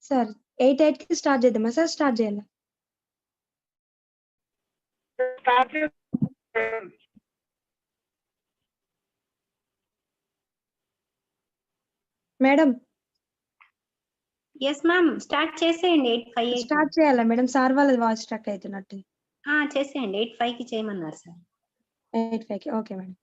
Sir 8:08కి start చేద్దామా sir? Start చేయాలా? మేడం ఎస్ మ్యామ్, స్టార్ట్ చేసేయండి. 8:58 స్టార్ట్ చేయాలా మేడం? సార్ వాళ్ళ వాయిస్ స్ట్రక్ అవుతున్నట్టు. చేసేయండి. 8:05కి చేయమన్నారు సార్. 8:05కి okay madam.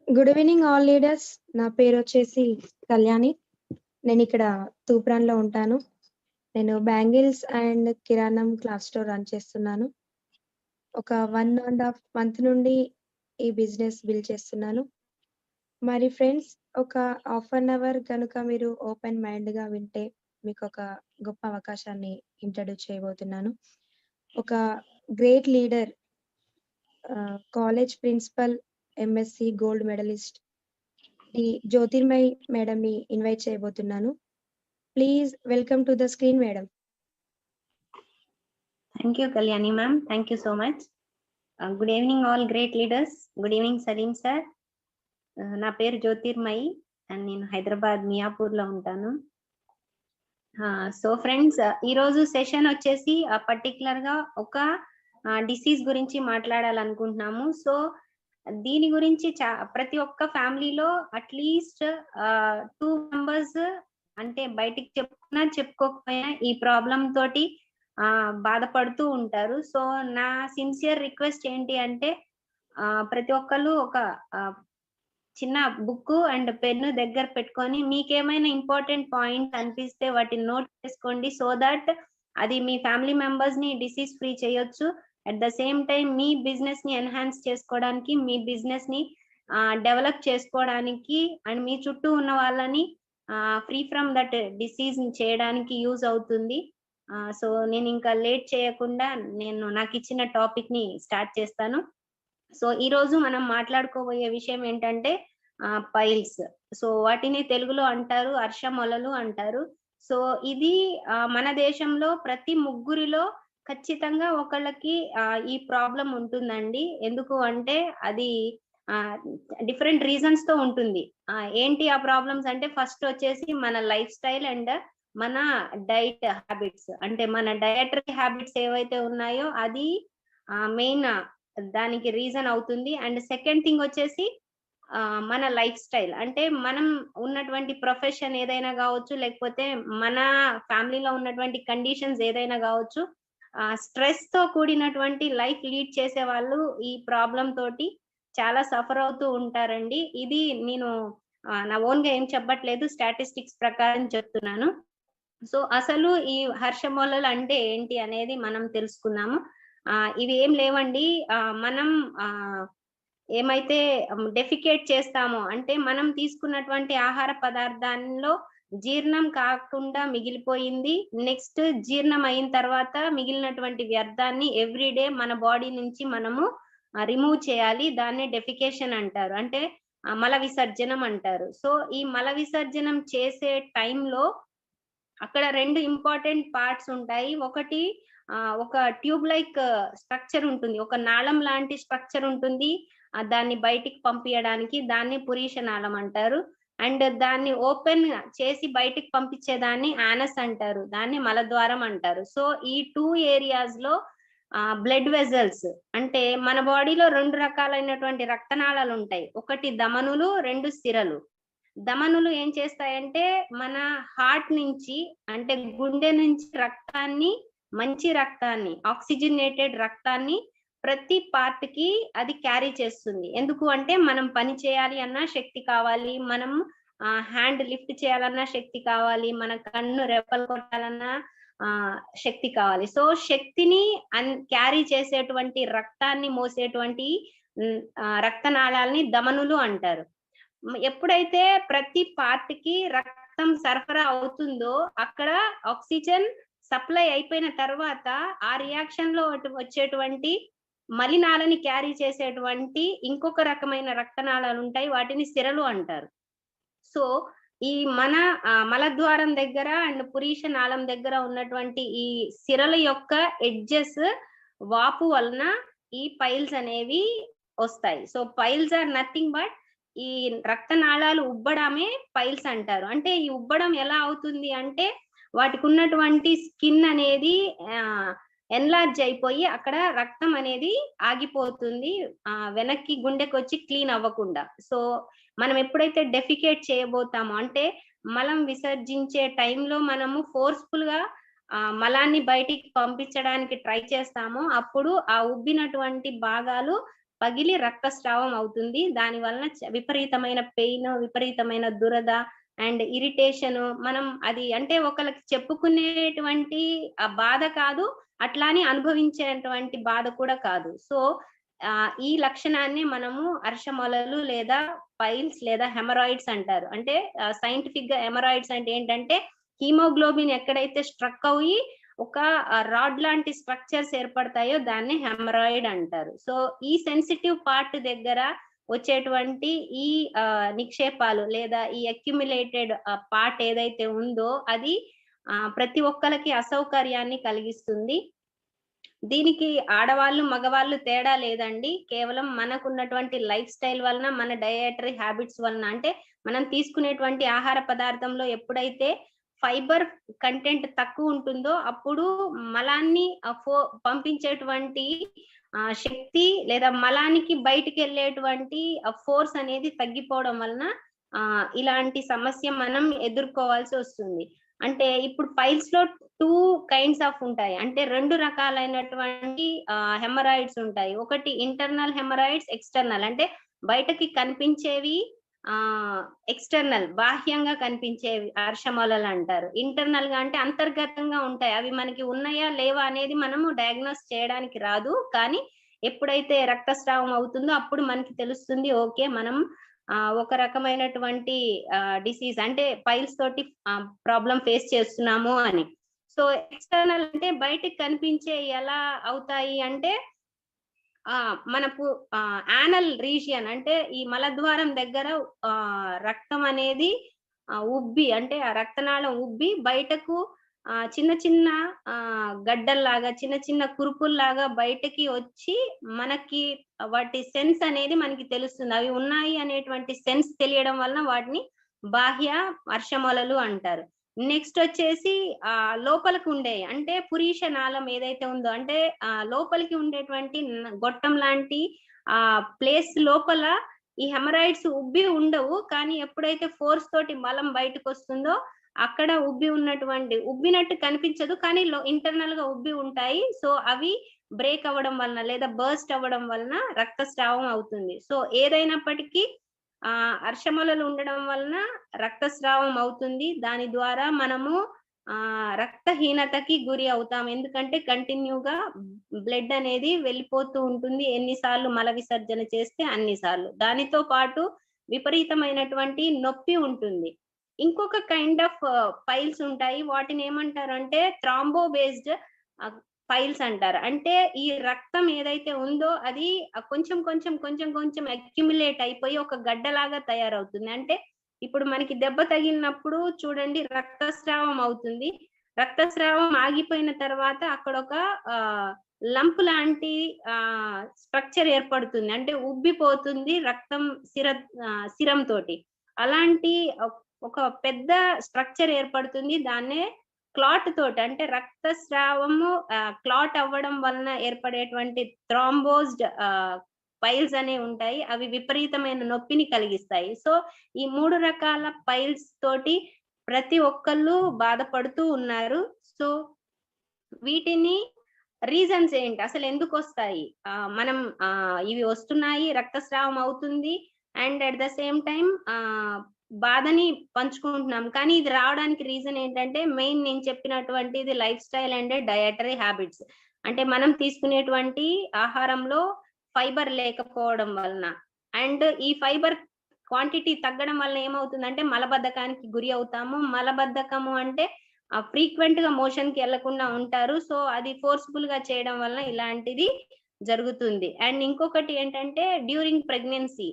Good evening all leaders. నా పేరు వచ్చేసి కళ్యాణి. నేను ఇక్కడ తూప్రాన్లో ఉంటాను. నేను బ్యాంగిల్స్ అండ్ కిరాణం క్లాత్ స్టోర్ రన్ చేస్తున్నాను. ఒక 1.5 మంత్ నుండి ఈ బిజినెస్ బిల్డ్ చేస్తున్నాను. మరి ఫ్రెండ్స్, ఒక హాఫ్ అన్ అవర్ కనుక మీరు ఓపెన్ మైండ్గా వింటే మీకు ఒక గొప్ప అవకాశాన్ని ఇంట్రడ్యూస్ చేయబోతున్నాను. ఒక great leader, college principal, MSc gold medalist ఈ జ్యోతిర్మయ్ మేడంని ఇన్వైట్ చేయబోతున్నాను. Please welcome to the screen madam. Thank you Kalyani ma'am, thank you so much. Good evening all great leaders. Good evening Salim sir. నా పేరు జ్యోతిర్మయి అండ్ నేను హైదరాబాద్ మియాపూర్లో ఉంటాను. So friends, ఈరోజు session వచ్చేసి పర్టికులర్గా ఒక డిసీజ్ గురించి మాట్లాడాలనుకుంటున్నాము. సో దీని గురించి ప్రతి ఒక్క ఫ్యామిలీలో అట్లీస్ట్ 2 మెంబర్స్ అంటే బయటికి చెప్పుకోకపోయినా ఈ ప్రాబ్లం తోటి బాధపడుతూ ఉంటారు. సో నా సిన్సియర్ రిక్వెస్ట్ ఏంటి అంటే ప్రతి ఒక్కళ్ళు ఒక చిన్న బుక్ అండ్ పెన్ను దగ్గర పెట్టుకొని మీకేమైనా ఇంపార్టెంట్ పాయింట్స్ అనిపిస్తే వాటిని నోట్ చేసుకోండి. సో దట్ అది మీ ఫ్యామిలీ మెంబర్స్ ని డిసీజ్ ఫ్రీ చేయొచ్చు. At the same time me business ని ఎన్హాన్స్ చేసుకోవడానికి, మీ బిజినెస్ ని డెవలప్ చేసుకోవడానికి అండ్ మీ చుట్టూ ఉన్న వాళ్ళని ఫ్రీ ఫ్రమ్ దట్ డిసీజ్ చేయడానికి యూజ్ అవుతుంది. సో నేను ఇంకా లేట్ చేయకుండా నాకు ఇచ్చిన టాపిక్ ని స్టార్ట్ చేస్తాను. సో ఈ రోజు మనం మాట్లాడుకోబోయే విషయం ఏంటంటే పైల్స్. సో వాటిని తెలుగులో అంటారు అర్షమొలలు అంటారు. సో ఇది మన దేశంలో ప్రతి ముగ్గురిలో ఖచ్చితంగా ఒకళ్ళకి ఈ ప్రాబ్లం ఉంటుందండి. ఎందుకు అంటే అది డిఫరెంట్ రీజన్స్ తో ఉంటుంది. ఏంటి ఆ ప్రాబ్లమ్స్ అంటే ఫస్ట్ వచ్చేసి మన లైఫ్ స్టైల్ అండ్ మన డైట్ హ్యాబిట్స్. అంటే మన డయటరీ హ్యాబిట్స్ ఏవైతే ఉన్నాయో అది మెయిన్ దానికి రీజన్ అవుతుంది. అండ్ సెకండ్ థింగ్ వచ్చేసి మన లైఫ్ స్టైల్. అంటే మనం ఉన్నటువంటి ప్రొఫెషన్ ఏదైనా కావచ్చు, లేకపోతే మన ఫ్యామిలీలో ఉన్నటువంటి కండిషన్స్ ఏదైనా కావచ్చు, స్ట్రెస్ తో కూడినటువంటి లైఫ్ లీడ్ చేసే వాళ్ళు ఈ ప్రాబ్లం తోటి చాలా సఫర్ అవుతూ ఉంటారండి. ఇది నేను నా ఓన్ గా ఏం చెప్పట్లేదు, స్టాటిస్టిక్స్ ప్రకారం చెప్తున్నాను. సో అసలు ఈ హర్షమొలలు అంటే ఏంటి అనేది మనం తెలుసుకుందాము. ఇవి ఏం లేవండి. మనం ఏమైతే డెఫికేట్ చేస్తామో అంటే మనం తీసుకున్నటువంటి ఆహార పదార్థాల్లో జీర్ణం కాకుండా మిగిలిపోయింది, నెక్స్ట్ జీర్ణం అయిన తర్వాత మిగిలినటువంటి వ్యర్థాన్ని ఎవ్రీడే మన బాడీ నుంచి మనము రిమూవ్ చేయాలి. దాన్ని డెఫికేషన్ అంటారు, అంటే మల విసర్జనం అంటారు. సో ఈ మల విసర్జనం చేసే టైంలో అక్కడ 2 ఇంపార్టెంట్ పార్ట్స్ ఉంటాయి. ఒకటి ఒక ట్యూబ్ లైక్ స్ట్రక్చర్ ఉంటుంది, ఒక నాళం లాంటి స్ట్రక్చర్ ఉంటుంది. దాన్ని బయటికి పంపించడానికి దాన్ని పురీష నాళం అంటారు. అండ్ దాన్ని ఓపెన్ చేసి బయటికి పంపించేదాన్ని యానస్ అంటారు, దాన్ని మలద్వారం అంటారు. సో ఈ 2 ఏరియాస్ లో బ్లడ్ వెజల్స్, అంటే మన బాడీలో 2 రకాలైనటువంటి రక్తనాళాలు ఉంటాయి. ఒకటి ధమనులు, 2 సిరలు. ధమనులు ఏం చేస్తాయంటే మన హార్ట్ నుంచి, అంటే గుండె నుంచి రక్తాన్ని, మంచి రక్తాన్ని, ఆక్సిజనేటెడ్ రక్తాన్ని ప్రతి పార్ట్ కి అది క్యారీ చేస్తుంది. ఎందుకు అంటే మనం పని చేయాలి అన్నా శక్తి కావాలి, మనం హ్యాండ్ లిఫ్ట్ చేయాలన్నా శక్తి కావాలి, మన కన్ను రెప్పలు కొట్టాలన్నా శక్తి కావాలి. సో శక్తిని క్యారీ చేసేటువంటి, రక్తాన్ని మోసేటువంటి రక్తనాళాలని ధమనులు అంటారు. ఎప్పుడైతే ప్రతి పార్ట్ కి రక్తం సరఫరా అవుతుందో అక్కడ ఆక్సిజన్ సప్లై అయిపోయిన తర్వాత ఆ రియాక్షన్ లో వచ్చేటువంటి మలినాలని క్యారీ చేసేటువంటి ఇంకొక రకమైన రక్తనాళాలు ఉంటాయి, వాటిని సిరలు అంటారు. సో ఈ మన మలద్వారం దగ్గర అండ్ పురీష నాళం దగ్గర ఉన్నటువంటి ఈ సిరల యొక్క ఎడ్జెస్ వాపు వలన ఈ పైల్స్ అనేవి వస్తాయి. So piles are nothing but ఈ రక్తనాళాలు ఉబ్బడమే పైల్స్ అంటారు. అంటే ఈ ఉబ్బడం ఎలా అవుతుంది అంటే వాటికి ఉన్నటువంటి స్కిన్ అనేది ఎన్లార్జ్ అయిపోయి అక్కడ రక్తం అనేది ఆగిపోతుంది, వెనక్కి గుండెకి వచ్చి క్లీన్ అవ్వకుండా. సో మనం ఎప్పుడైతే డెఫికేట్ చేయబోతామో అంటే మలం విసర్జించే టైంలో మనము ఫోర్స్ఫుల్ గా మలాన్ని బయటికి పంపించడానికి ట్రై చేస్తామో అప్పుడు ఆ ఉబ్బినటువంటి భాగాలు పగిలి రక్తస్రావం అవుతుంది. దాని వలన విపరీతమైన పెయిన్, విపరీతమైన దురద అండ్ ఇరిటేషన్. మనం అది అంటే ఒకరికి చెప్పుకునేటువంటి ఆ బాధ కాదు, అట్లాని అనుభవించేటువంటి బాధ కూడా కాదు. సో ఈ లక్షణాన్ని మనము అర్షమొలలు లేదా పైల్స్ లేదా హెమరాయిడ్స్ అంటారు. అంటే సైంటిఫిక్ గా హెమరాయిడ్స్ అంటే ఏంటంటే హీమోగ్లోబిన్ ఎక్కడైతే స్ట్రక్ అయ్యి ఒక రాడ్ లాంటి స్ట్రక్చర్స్ ఏర్పడతాయో దాన్ని హెమరాయిడ్ అంటారు. సో ఈ సెన్సిటివ్ పార్ట్ దగ్గర వచ్చేటువంటి ఈ నిక్షేపాలు లేదా ఈ అక్యుములేటెడ్ పార్ట్ ఏదైతే ఉందో అది ప్రతి ఒక్కరికి అసౌకర్యాన్ని కలిగిస్తుంది. దీనికి ఆడవాళ్ళు మగవాళ్ళు తేడా లేదండి. కేవలం మనకున్నటువంటి లైఫ్ స్టైల్ వలన, మన డయటరీ హ్యాబిట్స్ వలన, అంటే మనం తీసుకునేటువంటి ఆహార పదార్థంలో ఎప్పుడైతే ఫైబర్ కంటెంట్ తక్కువ ఉంటుందో అప్పుడు మలాన్ని పంపించేటువంటి శక్తి లేదా మలానికి బయటికి వెళ్ళేటువంటి ఫోర్స్ అనేది తగ్గిపోవడం వలన ఇలాంటి సమస్య మనం ఎదుర్కోవాల్సి వస్తుంది. అంటే ఇప్పుడు పైల్స్ లో 2 kinds ఆఫ్ ఉంటాయి. అంటే 2 రకాలైనటువంటి హెమరాయిడ్స్ ఉంటాయి. ఒకటి ఇంటర్నల్ హెమరాయిడ్స్, ఎక్స్టర్నల్. అంటే బయటకి కనిపించేవి ఎక్స్టర్నల్, బాహ్యంగా కనిపించేవి అర్షమొలలు అంటారు. ఇంటర్నల్ గా అంటే అంతర్గతంగా ఉంటాయి. అవి మనకి ఉన్నాయా లేవా అనేది మనము డయాగ్నోస్ చేయడానికి రాదు. కానీ ఎప్పుడైతే రక్తస్రావం అవుతుందో అప్పుడు మనకి తెలుస్తుంది, ఓకే మనం ఒక రకమైనటువంటి డిసీజ్ అంటే పైల్స్ తోటి ప్రాబ్లం ఫేస్ చేస్తున్నాము అని. సో ఎక్స్టర్నల్ అంటే బయటికి కనిపించే ఎలా అవుతాయి అంటే మనకు యానల్ రీజియన్ అంటే ఈ మలద్వారం దగ్గర రక్తం అనేది ఉబ్బి అంటే ఆ రక్తనాళం ఉబ్బి బయటకు చిన్న చిన్న గడ్డల్లాగా, చిన్న చిన్న కురుపుల్లాగా బయటకి వచ్చి మనకి వాటి సెన్స్ అనేది మనకి తెలుస్తుంది. అవి ఉన్నాయి అనేటువంటి సెన్స్ తెలియడం వలన వాటిని బాహ్య అర్షమొలలు అంటారు. నెక్స్ట్ వచ్చేసి లోపలికి ఉండే అంటే పురీష నాళం ఏదైతే ఉందో అంటే లోపలికి ఉండేటువంటి గొట్టం లాంటి ప్లేస్ లోపల ఈ హెమరాయిడ్స్ ఉబ్బి ఉండవు. కానీ ఎప్పుడైతే ఫోర్స్ తోటి మలం బయటకు వస్తుందో అక్కడ ఉబ్బినట్టు కనిపించదు, కానీ ఇంటర్నల్ గా ఉబ్బి ఉంటాయి. సో అవి బ్రేక్ అవ్వడం వలన లేదా బర్స్ట్ అవ్వడం వలన రక్తస్రావం అవుతుంది. సో ఏదైనప్పటికీ అర్షమొలలు ఉండడం వలన రక్తస్రావం అవుతుంది. దాని ద్వారా మనము రక్తహీనతకి గురి అవుతాం. ఎందుకంటే కంటిన్యూగా బ్లడ్ అనేది వెళ్ళిపోతూ ఉంటుంది. ఎన్నిసార్లు మల విసర్జన చేస్తే అన్నిసార్లు. దానితో పాటు విపరీతమైనటువంటి నొప్పి ఉంటుంది. ఇంకొక కైండ్ ఆఫ్ పైల్స్ ఉంటాయి. వాటిని ఏమంటారంటే థ్రాంబో బేస్డ్ పైల్స్ అంటారు. అంటే ఈ రక్తం ఏదైతే ఉందో అది కొంచెం కొంచెం కొంచెం కొంచెం అక్యుములేట్ అయిపోయి ఒక గడ్డలాగా తయారవుతుంది. అంటే ఇప్పుడు మనకి దెబ్బ తగిలినప్పుడు చూడండి రక్తస్రావం అవుతుంది. రక్తస్రావం ఆగిపోయిన తర్వాత అక్కడ ఒక లంప్ లాంటి స్ట్రక్చర్ ఏర్పడుతుంది. అంటే ఉబ్బిపోతుంది రక్తం సిరం తోటి. అలాంటి ఒక పెద్ద స్ట్రక్చర్ ఏర్పడుతుంది. దాన్నే క్లాట్ తోటి అంటే రక్తస్రావము క్లాట్ అవ్వడం వలన ఏర్పడేటువంటి థ్రాంబోస్డ్ పైల్స్ అనేవి ఉంటాయి. అవి విపరీతమైన నొప్పిని కలిగిస్తాయి. సో ఈ 3 రకాల పైల్స్ తోటి ప్రతి ఒక్కళ్ళు బాధపడుతూ ఉన్నారు. సో వీటిని రీజన్స్ ఏంటి, అసలు ఎందుకు వస్తాయి? మనం ఇవి వస్తున్నాయి, రక్తస్రావం అవుతుంది and at the same time బాధని పంచుకుంటున్నాం. కానీ ఇది రావడానికి రీజన్ ఏంటంటే మెయిన్ నేను చెప్పినటువంటి ఇది life style and dietary habits. అంటే మనం తీసుకునేటువంటి ఆహారంలో ఫైబర్ లేకపోవడం వలన అండ్ ఈ ఫైబర్ క్వాంటిటీ తగ్గడం వల్ల ఏమవుతుందంటే మలబద్ధకానికి గురి అవుతాము. మలబద్ధకము అంటే ఫ్రీక్వెంట్ గా మోషన్ కి వెళ్లకుండా ఉంటారు. సో అది ఫోర్స్ఫుల్ గా చేయడం వల్ల ఇలాంటిది జరుగుతుంది. అండ్ ఇంకొకటి ఏంటంటే డ్యూరింగ్ ప్రెగ్నెన్సీ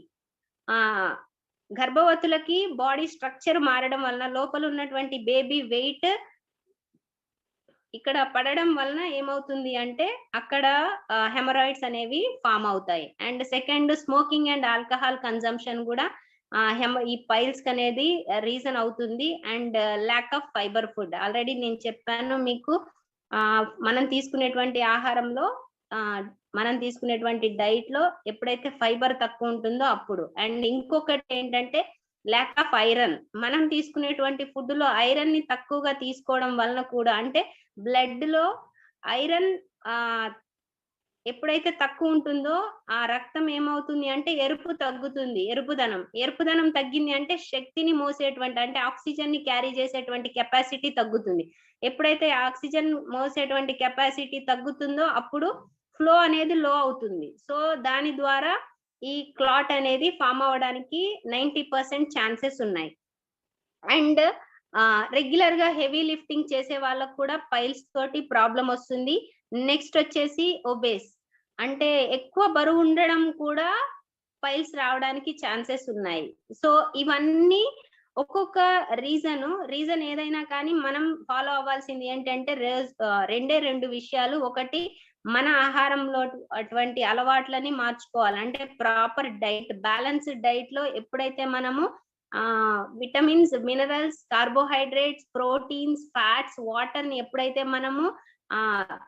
గర్భవతులకి బాడీ స్ట్రక్చర్ మారడం వలన లోపల ఉన్నటువంటి బేబీ వెయిట్ ఇక్కడ పడడం వలన ఏమవుతుంది అంటే అక్కడ హెమరాయిడ్స్ అనేవి ఫామ్ అవుతాయి. And second smoking and alcohol consumption కూడా ఈ పైల్స్ అనేది రీజన్ అవుతుంది. And lack of fibre food already నేను చెప్పాను మీకు. మనం తీసుకునేటువంటి ఆహారంలో మనం తీసుకునేటువంటి డైట్ లో ఎప్పుడైతే ఫైబర్ తక్కువ ఉంటుందో అప్పుడు. అండ్ ఇంకొకటి ఏంటంటే ల్యాక్ ఆఫ్ ఐరన్. మనం తీసుకునేటువంటి ఫుడ్ లో ఐరన్ ని తక్కువగా తీసుకోవడం వలన కూడా, అంటే బ్లడ్ లో ఐరన్ ఎప్పుడైతే తక్కువ ఉంటుందో ఆ రక్తం ఏమవుతుంది అంటే ఎరుపు తగ్గుతుంది. ఎరుపుదనం తగ్గింది అంటే శక్తిని మోసేటువంటి, అంటే ఆక్సిజన్ ని క్యారీ చేసేటువంటి కెపాసిటీ తగ్గుతుంది. ఎప్పుడైతే ఆక్సిజన్ మోసేటువంటి కెపాసిటీ తగ్గుతుందో అప్పుడు ఫ్లో అనేది లో అవుతుంది. సో దాని ద్వారా ఈ క్లాట్ అనేది ఫామ్ అవ్వడానికి 90% ఛాన్సెస్ ఉన్నాయి. అండ్ రెగ్యులర్ గా హెవీ లిఫ్టింగ్ చేసే వాళ్ళకు కూడా పైల్స్ తోటి ప్రాబ్లం వస్తుంది. నెక్స్ట్ వచ్చేసి ఒబేస్, అంటే ఎక్కువ బరువు ఉండడం కూడా పైల్స్ రావడానికి ఛాన్సెస్ ఉన్నాయి. సో ఇవన్నీ ఒక్కొక్క రీజన్ ఏదైనా కానీ మనం ఫాలో అవ్వాల్సింది ఏంటంటే రెండు విషయాలు. ఒకటి, మన ఆహారంలో అటువంటి అలవాట్లని మార్చుకోవాలి. అంటే ప్రాపర్ డైట్, బ్యాలెన్స్డ్ డైట్ లో ఎప్పుడైతే మనము vitamins, minerals, carbohydrates, proteins, fats, water ని ఎప్పుడైతే మనము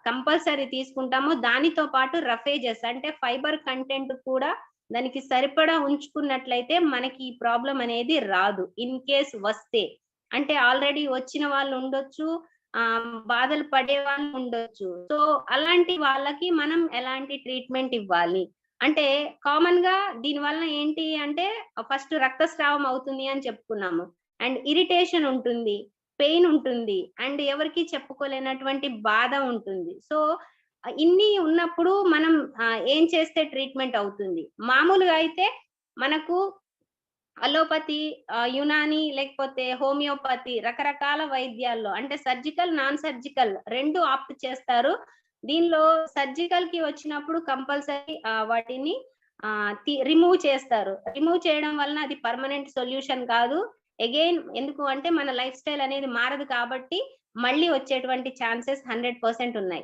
కంపల్సరీ తీసుకుంటామో దానితో పాటు రఫేజెస్ అంటే ఫైబర్ కంటెంట్ కూడా దానికి సరిపడా ఉంచుకున్నట్లయితే మనకి ఈ ప్రాబ్లం అనేది రాదు. ఇన్ కేస్ వస్తే, అంటే ఆల్రెడీ వచ్చిన వాళ్ళు ఉండొచ్చు, బాధలు పడే వాళ్ళు ఉండొచ్చు. సో అలాంటి వాళ్ళకి మనం ఎలాంటి ట్రీట్మెంట్ ఇవ్వాలి అంటే, కామన్ గా దీని వల్ల ఏంటి అంటే ఫస్ట్ రక్తస్రావం అవుతుంది అని చెప్పుకున్నాము. అండ్ ఇరిటేషన్ ఉంటుంది, పెయిన్ ఉంటుంది, అండ్ ఎవరికి చెప్పుకోలేనటువంటి బాధ ఉంటుంది. సో ఇన్ని ఉన్నప్పుడు మనం ఏం చేస్తే ట్రీట్మెంట్ అవుతుంది? మామూలుగా అయితే మనకు అలోపతి, యునాని లేకపోతే హోమియోపతి రకరకాల వైద్యాల్లో, అంటే సర్జికల్, నాన్ సర్జికల్ రెండు ఆప్ట్ చేస్తారు. దీనిలో సర్జికల్ కి వచ్చినప్పుడు కంపల్సరీ వాటిని రిమూవ్ చేస్తారు. రిమూవ్ చేయడం వలన అది పర్మనెంట్ సొల్యూషన్ కాదు. అగైన్ ఎందుకు అంటే మన లైఫ్ స్టైల్ అనేది మారదు కాబట్టి మళ్ళీ వచ్చేటువంటి ఛాన్సెస్ 100% ఉన్నాయి.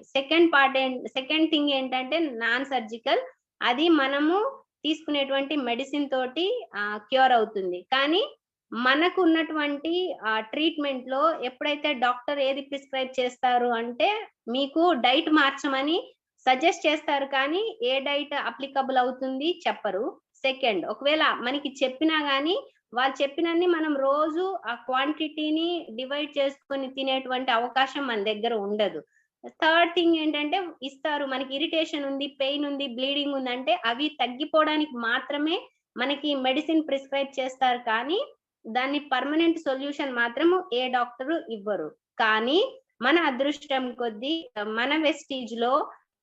సెకండ్ థింగ్ ఏంటంటే నాన్ సర్జికల్, అది మనము తీసుకునేటువంటి మెడిసిన్ తోటి క్యూర్ అవుతుంది. కానీ మనకు ఉన్నటువంటి ట్రీట్మెంట్ లో ఎప్పుడైతే డాక్టర్ ఏది ప్రిస్క్రైబ్ చేస్తారు అంటే మీకు డైట్ మార్చమని సజెస్ట్ చేస్తారు, కానీ ఏ డైట్ అప్లికబుల్ అవుతుంది చెప్పరు. సెకండ్, ఒకవేళ మనకి చెప్పినా గానీ వాళ్ళు చెప్పినన్ని మనం రోజు ఆ క్వాంటిటీని డివైడ్ చేసుకొని తినేటువంటి అవకాశం మన దగ్గర ఉండదు. థర్డ్ థింగ్ ఏంటంటే ఇస్తారు, మనకి ఇరిటేషన్ ఉంది, పెయిన్ ఉంది, బ్లీడింగ్ ఉంది అంటే అవి తగ్గిపోవడానికి మాత్రమే మనకి మెడిసిన్ ప్రిస్క్రైబ్ చేస్తారు, కానీ దాన్ని పర్మనెంట్ సొల్యూషన్ మాత్రం ఏ డాక్టరు ఇవ్వరు. కానీ మన అదృష్టం కొద్దీ మన వెస్టీజ్ లో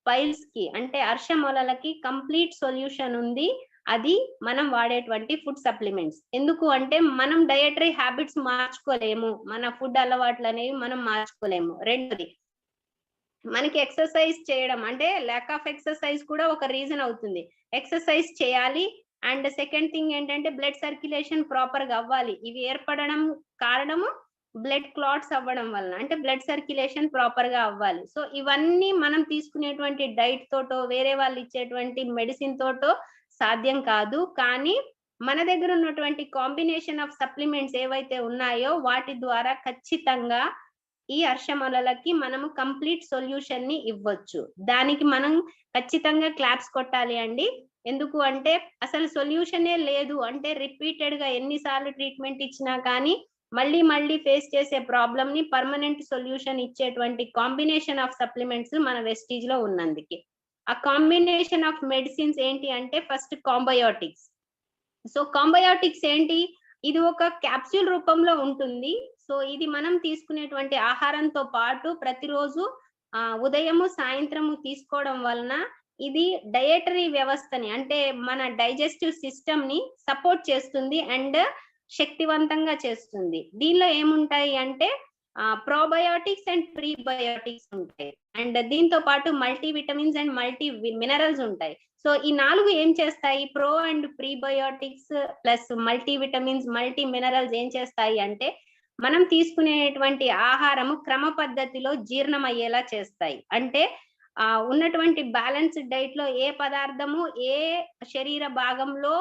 పైల్స్ కి అంటే అర్షమొలలకి కంప్లీట్ సొల్యూషన్ ఉంది. అది మనం వాడేటువంటి ఫుడ్ సప్లిమెంట్స్. ఎందుకు అంటే మనం డయటరీ హ్యాబిట్స్ మార్చుకోలేము, మన ఫుడ్ అలవాట్లు అనేవి మనం మార్చుకోలేము. రెండోది, మనకి ఎక్సర్సైజ్ చేయడం అంటే ల్యాక్ ఆఫ్ ఎక్సర్సైజ్ కూడా ఒక రీజన్ అవుతుంది. ఎక్సర్సైజ్ చేయాలి. అండ్ సెకండ్ థింగ్ ఏంటంటే బ్లడ్ సర్క్యులేషన్ ప్రాపర్ గా అవ్వాలి. ఇవి ఏర్పడడం కారణము బ్లడ్ క్లాట్స్ అవ్వడం వలన, అంటే బ్లడ్ సర్క్యులేషన్ ప్రాపర్ గా అవ్వాలి. సో ఇవన్నీ మనం తీసుకునేటువంటి డైట్ తోటో వేరే వాళ్ళు ఇచ్చేటువంటి మెడిసిన్ తోటో సాధ్యం కాదు. కానీ మన దగ్గర ఉన్నటువంటి కాంబినేషన్ ఆఫ్ సప్లిమెంట్స్ ఏవైతే ఉన్నాయో వాటి ద్వారా ఖచ్చితంగా ఈ అర్షమొలలకి మనము కంప్లీట్ సొల్యూషన్ ని ఇవ్వచ్చు. దానికి మనం ఖచ్చితంగా క్లాప్స్ కొట్టాలి అండి. ఎందుకు అంటే అసలు సొల్యూషనే లేదు అంటే రిపీటెడ్ గా ఎన్నిసార్లు ట్రీట్మెంట్ ఇచ్చినా కానీ మళ్ళీ ఫేస్ చేసే ప్రాబ్లమ్ ని పర్మనెంట్ సొల్యూషన్ ఇచ్చేటువంటి కాంబినేషన్ ఆఫ్ సప్లిమెంట్స్ మన వెస్టీజ్ లో ఉన్నందుకే. ఆ కాంబినేషన్ ఆఫ్ మెడిసిన్స్ ఏంటి అంటే ఫస్ట్ కాంబయోటిక్స్. సో కాంబయోటిక్స్ ఏంటి? ఇది ఒక క్యాప్సూల్ రూపంలో ఉంటుంది. సో ఇది మనం తీసుకునేటువంటి ఆహారంతో పాటు ప్రతిరోజు ఉదయము సాయంత్రము తీసుకోవడం వలన ఇది డయటరీ వ్యవస్థని అంటే మన డైజెస్టివ్ సిస్టమ్ ని సపోర్ట్ చేస్తుంది అండ్ శక్తివంతంగా చేస్తుంది. దీనిలో ఏముంటాయి అంటే ప్రోబయోటిక్స్ అండ్ ప్రీబయోటిక్స్ ఉంటాయి. అండ్ దీంతో పాటు multi vitamins and multi minerals ఉంటాయి. సో ఈ 4 ఏం చేస్తాయి? Pro and prebiotics plus multi vitamins, multi minerals ఏం చేస్తాయి అంటే మనం తీసుకునేటువంటి ఆహారము క్రమ పద్ధతిలో జీర్ణమయ్యేలా చేస్తాయి. అంటే ఉన్నటువంటి బ్యాలెన్స్డ్ డైట్ లో ఏ పదార్థము ఏ శరీర భాగంలో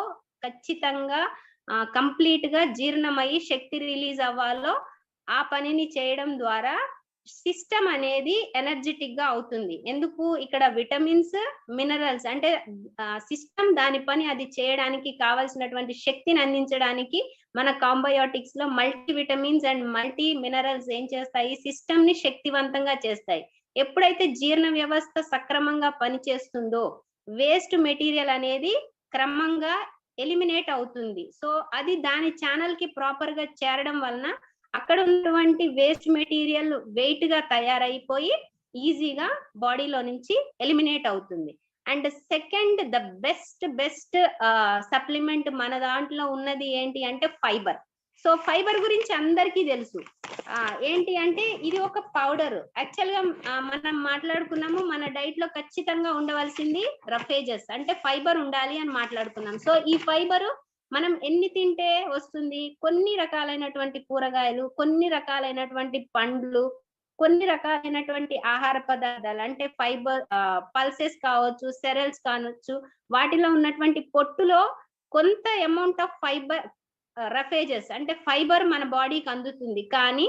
ఖచ్చితంగా కంప్లీట్ గా జీర్ణమయ్యి శక్తి రిలీజ్ అవ్వాలో ఆ పనిని చేయడం ద్వారా సిస్టమ్ అనేది ఎనర్జెటిక్ గా అవుతుంది. ఎందుకు ఇక్కడ విటమిన్స్, మినరల్స్ అంటే సిస్టమ్ దాని పని అది చేయడానికి కావాల్సినటువంటి శక్తిని అందించడానికి మన కాంబయోటిక్స్ లో multi vitamins and multi minerals ఏం చేస్తాయి, సిస్టమ్ ని శక్తివంతంగా చేస్తాయి. ఎప్పుడైతే జీర్ణ వ్యవస్థ సక్రమంగా పనిచేస్తుందో వేస్ట్ మెటీరియల్ అనేది క్రమంగా ఎలిమినేట్ అవుతుంది. సో అది దాని ఛానల్ కి ప్రాపర్ గా చేరడం వలన అక్కడ ఉన్నటువంటి వేస్ట్ మెటీరియల్ వెయిట్ గా తయారైపోయి ఈజీగా బాడీలో నుంచి ఎలిమినేట్ అవుతుంది. And second the best supplement మన దాంట్లో ఉన్నది ఏంటి అంటే ఫైబర్. సో ఫైబర్ గురించి అందరికీ తెలుసు. ఏంటి అంటే ఇది ఒక పౌడర్. యాక్చువల్ గా మనం మాట్లాడుకున్నాము మన డైట్ లో ఖచ్చితంగా ఉండవలసింది రఫేజెస్ అంటే ఫైబర్ ఉండాలి అని మాట్లాడుకున్నాం. సో ఈ ఫైబర్ మనం ఎన్ని తింటే వస్తుంది, కొన్ని రకాలైనటువంటి కూరగాయలు, కొన్ని రకాలైనటువంటి పండ్లు, కొన్ని రకాలైనటువంటి ఆహార పదార్థాలు అంటే ఫైబర్ పల్సెస్ కావచ్చు, సెరల్స్ కావచ్చు, వాటిలో ఉన్నటువంటి పొట్టులో కొంత అమౌంట్ ఆఫ్ ఫైబర్ రఫేజెస్ అంటే ఫైబర్ మన బాడీకి అందుతుంది. కానీ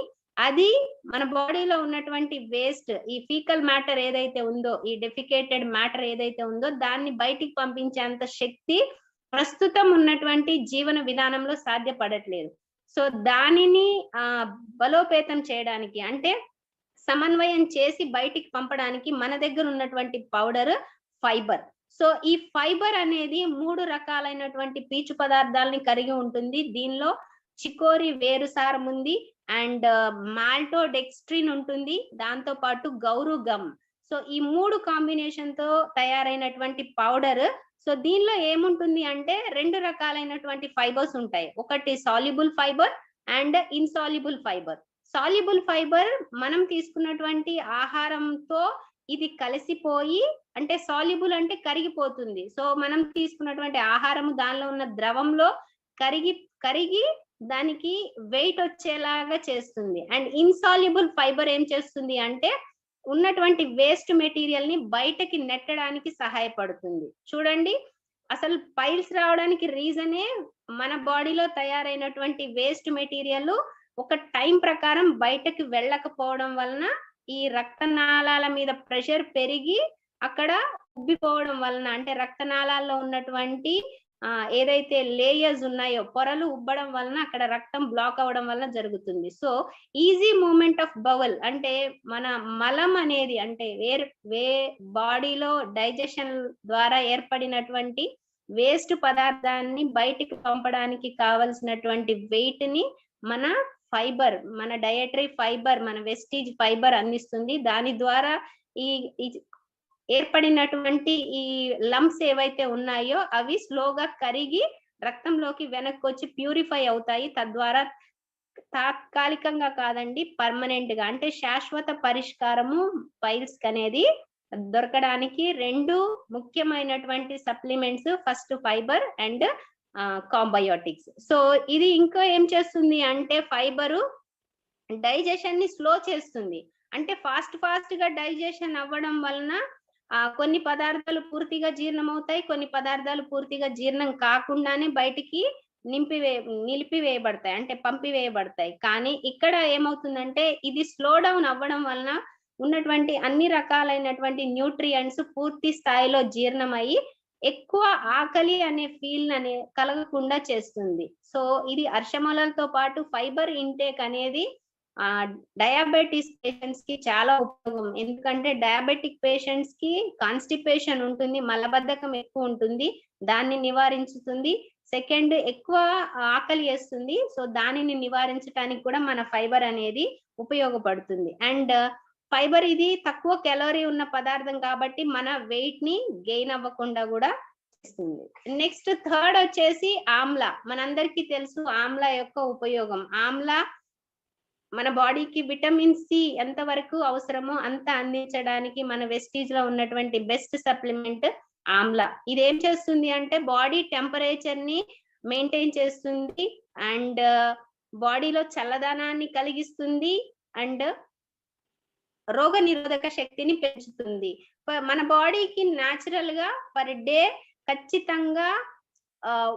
అది మన బాడీలో ఉన్నటువంటి వేస్ట్, ఈ ఫీకల్ మ్యాటర్ ఏదైతే ఉందో, ఈ డెఫికేటెడ్ మ్యాటర్ ఏదైతే ఉందో దాన్ని బయటికి పంపించేంత శక్తి ప్రస్తుతం ఉన్నటువంటి జీవన విధానంలో సాధ్యపడట్లేదు. సో దానిని బలోపేతం చేయడానికి అంటే సమన్వయం చేసి బయటికి పంపడానికి మన దగ్గర ఉన్నటువంటి పౌడర్ ఫైబర్. సో ఈ ఫైబర్ అనేది 3 రకాలైనటువంటి పీచు పదార్థాలని కలిగి ఉంటుంది. దీనిలో చికోరి వేరుసారం ఉంది, అండ్ మాల్టోడెక్స్ట్రిన్ ఉంటుంది, దాంతో పాటు గౌరు గమ్. సో ఈ 3 కాంబినేషన్ తో తయారైనటువంటి పౌడర్. సో దీనిలో ఏముంటుంది అంటే 2 రకాలైనటువంటి ఫైబర్స్ ఉంటాయి. ఒకటి soluble fibre and insoluble fibre. Soluble fibre మనం తీసుకున్నటువంటి ఆహారంతో ఇది కలిసిపోయి అంటే సాల్యుబుల్ అంటే కరిగిపోతుంది. సో మనం తీసుకున్నటువంటి ఆహారము దానిలో ఉన్న ద్రవంలో కరిగి దానికి వెయిట్ వచ్చేలాగా చేస్తుంది. అండ్ ఇన్సాల్యుబుల్ ఫైబర్ ఏం చేస్తుంది అంటే ఉన్నటువంటి వేస్ట్ మెటీరియల్ ని బయటకి నెట్టడానికి సహాయపడుతుంది. చూడండి, అసలు పైల్స్ రావడానికి రీజనే మన బాడీలో తయారైనటువంటి వేస్ట్ మెటీరియల్ ఒక టైం ప్రకారం బయటకి వెళ్ళకపోవడం వలన ఈ రక్తనాళాల మీద ప్రెషర్ పెరిగి అక్కడ ఉబ్బిపోవడం వలన అంటే రక్తనాళాల్లో ఉన్నటువంటి ఏదైతే లేయర్స్ ఉన్నాయో పొరలు ఉబ్బడం వలన అక్కడ రక్తం బ్లాక్ అవ్వడం వలన జరుగుతుంది. So easy movement of bowel అంటే మన మలం అనేది అంటే బాడీలో డైజెషన్ ద్వారా ఏర్పడినటువంటి వేస్ట్ పదార్థాన్ని బయటికి పంపడానికి కావలసినటువంటి వెయిట్ ని మన ఫైబర్, మన డయటరీ ఫైబర్, మన వెస్టీజ్ ఫైబర్ అందిస్తుంది. దాని ద్వారా ఈ ఏర్పడినటువంటి ఈ లంప్స్ ఏవైతే ఉన్నాయో అవి స్లోగా కరిగి రక్తంలోకి వెనక్కి వచ్చి ప్యూరిఫై అవుతాయి. తద్వారా తాత్కాలికంగా కాదండి, పర్మనెంట్ గా అంటే శాశ్వత పరిష్కారము పైల్స్ అనేది దొరకడానికి 2 ముఖ్యమైనటువంటి సప్లిమెంట్స్, ఫస్ట్ ఫైబర్ అండ్ కాంబయోటిక్స్. సో ఇది ఇంకా ఏం చేస్తుంది అంటే ఫైబరు డైజెషన్ ని స్లో చేస్తుంది. అంటే ఫాస్ట్ గా డైజెషన్ అవ్వడం వలన కొన్ని పదార్థాలు పూర్తిగా జీర్ణమవుతాయి, కొన్ని పదార్థాలు పూర్తిగా జీర్ణం కాకుండానే బయటికి నిలిపివేయబడతాయి అంటే పంపివేయబడతాయి. కానీ ఇక్కడ ఏమవుతుందంటే ఇది స్లో డౌన్ అవ్వడం వలన ఉన్నటువంటి అన్ని రకాలైనటువంటి న్యూట్రియంట్స్ పూర్తి స్థాయిలో జీర్ణమయ్యి ఎక్కువ ఆకలి అనే ఫీల్ కలగకుండా చేస్తుంది. సో ఇది అర్షమలతో పాటు ఫైబర్ ఇంటేక్ అనేది డయాబెటీస్ పేషెంట్స్ కి చాలా ఉపయోగం. ఎందుకంటే డయాబెటిక్ పేషెంట్స్ కి కాన్స్టిపేషన్ ఉంటుంది, మలబద్ధకం ఎక్కువ ఉంటుంది, దాన్ని నివారించుతుంది. సెకండ్, ఎక్కువ ఆకలి వేస్తుంది. సో దానిని నివారించడానికి కూడా మన ఫైబర్ అనేది ఉపయోగపడుతుంది. అండ్ ఫైబర్ ఇది తక్కువ క్యాలరీ ఉన్న పదార్థం కాబట్టి మన వెయిట్ ని గెయిన్ అవ్వకుండా కూడా చేస్తుంది. నెక్స్ట్ థర్డ్ వచ్చేసి ఆమ్లా. మనందరికీ తెలుసు ఆమ్లా యొక్క ఉపయోగం. ఆమ్లా మన బాడీకి విటమిన్ సి ఎంత వరకు అవసరమో అంత అందించడానికి మన వెస్టీజ్ లో ఉన్నటువంటి బెస్ట్ సప్లిమెంట్ ఆమ్లా. ఇది ఏం చేస్తుంది అంటే బాడీ టెంపరేచర్ ని మెయింటైన్ చేస్తుంది అండ్ బాడీలో చల్లదనాన్ని కలిగిస్తుంది అండ్ రోగ నిరోధక శక్తిని పెంచుతుంది. మన బాడీకి న్యాచురల్ గా పర్ డే ఖచ్చితంగా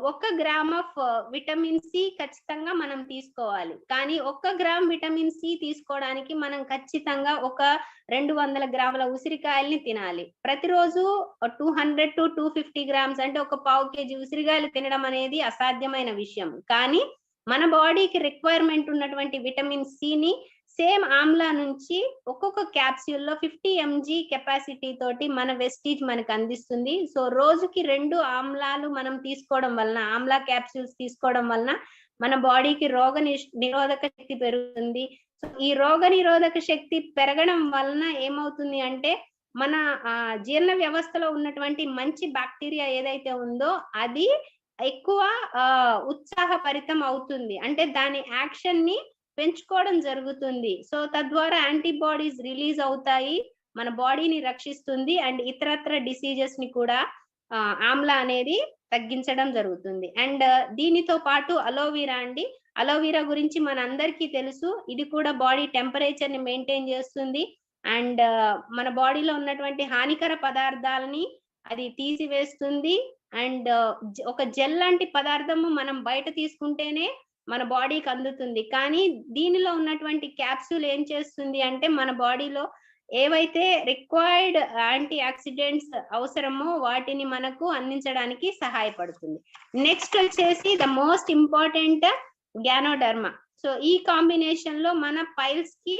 1 గ్రామ్ ఆఫ్ విటమిన్ సి ఖచ్చితంగా మనం తీసుకోవాలి. కానీ 1 గ్రామ్ విటమిన్ సి తీసుకోవడానికి మనం ఖచ్చితంగా ఒక 200 గ్రాముల ఉసిరికాయల్ని తినాలి. ప్రతిరోజు 200 to 250 గ్రామ్స్ అంటే ఒక పావు కేజీ ఉసిరికాయలు తినడం అనేది అసాధ్యమైన విషయం. కానీ మన బాడీకి రిక్వైర్మెంట్ ఉన్నటువంటి విటమిన్ సిని సేమ్ ఆమ్లా నుంచి ఒక్కొక్క క్యాప్సూల్ లో 50 mg కెపాసిటీ తోటి మన వెస్టీజ్ మనకు అందిస్తుంది. సో రోజుకి 2 ఆమ్లాలు మనం తీసుకోవడం వలన, ఆమ్లా క్యాప్సూల్స్ తీసుకోవడం వలన మన బాడీకి నిరోధక శక్తి పెరుగుతుంది. సో ఈ రోగ నిరోధక శక్తి పెరగడం వలన ఏమవుతుంది అంటే మన జీర్ణ వ్యవస్థలో ఉన్నటువంటి మంచి బ్యాక్టీరియా ఏదైతే ఉందో అది ఎక్కువ ఉత్సాహభరితం అవుతుంది. అంటే దాని యాక్షన్ ని పెంచుకోవడం జరుగుతుంది. సో తద్వారా యాంటీబాడీస్ రిలీజ్ అవుతాయి, మన బాడీని రక్షిస్తుంది అండ్ ఇతరత్ర డిసీజెస్ ని కూడా ఆమ్లా అనేది తగ్గించడం జరుగుతుంది. అండ్ దీనితో పాటు అలోవీరా అండి, అలోవీరా గురించి మనందరికీ తెలుసు. ఇది కూడా బాడీ టెంపరేచర్ ని మెయింటైన్ చేస్తుంది అండ్ మన బాడీలో ఉన్నటువంటి హానికర పదార్థాలని అది తీసివేస్తుంది. అండ్ ఒక జెల్ లాంటి పదార్థము మనం బయట తీసుకుంటేనే మన బాడీకి అందుతుంది. కానీ దీనిలో ఉన్నటువంటి క్యాప్సూల్ ఏం చేస్తుంది అంటే మన బాడీలో ఏవైతే రిక్వైర్డ్ యాంటీ ఆక్సిడెంట్స్ అవసరమో వాటిని మనకు అందించడానికి సహాయపడుతుంది. నెక్స్ట్ వచ్చేసి the most important ganoderma. So ఈ కాంబినేషన్ లో మన పైల్స్ కి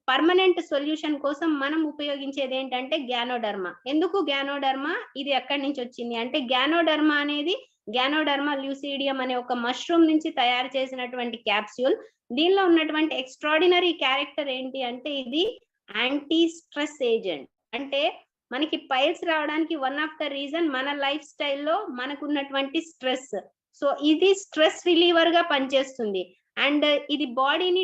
పర్మనెంట్ సొల్యూషన్ కోసం మనం ఉపయోగించేది ఏంటంటే గ్యానోడర్మా. ఎందుకు గ్యానోడర్మా, ఇది ఎక్కడి నుంచి వచ్చింది అంటే గ్యానోడర్మా అనేది గ్యానోడర్మా ల్యూసిడియం అనే ఒక మష్రూమ్ నుంచి తయారు చేసినటువంటి క్యాప్సూల్. దీనిలో ఉన్నటువంటి ఎక్స్ట్రాడినరీ క్యారెక్టర్ ఏంటి అంటే ఇది యాంటీ స్ట్రెస్ ఏజెంట్. అంటే మనకి పైల్స్ రావడానికి వన్ ఆఫ్ ద రీజన్ మన లైఫ్ స్టైల్లో మనకున్నటువంటి స్ట్రెస్. సో ఇది స్ట్రెస్ రిలీవర్ గా పనిచేస్తుంది అండ్ ఇది బాడీని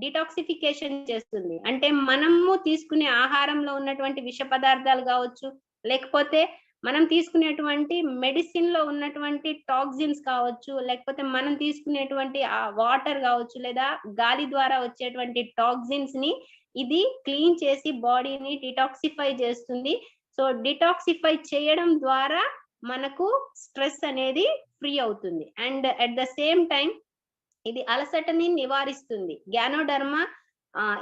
డిటాక్సిఫికేషన్ చేస్తుంది. అంటే మనము తీసుకునే ఆహారంలో ఉన్నటువంటి విష పదార్థాలు కావచ్చు, లేకపోతే మనం తీసుకునేటువంటి మెడిసిన్ లో ఉన్నటువంటి టాక్సిన్స్ కావచ్చు, లేకపోతే మనం తీసుకునేటువంటి వాటర్ కావచ్చు, లేదా గాలి ద్వారా వచ్చేటువంటి టాక్సిన్స్ ని ఇది క్లీన్ చేసి బాడీని డిటాక్సిఫై చేస్తుంది. సో డిటాక్సిఫై చేయడం ద్వారా మనకు స్ట్రెస్ అనేది ఫ్రీ అవుతుంది and at the same time ఇది అలసటని నివారిస్తుంది. గ్యానోడర్మా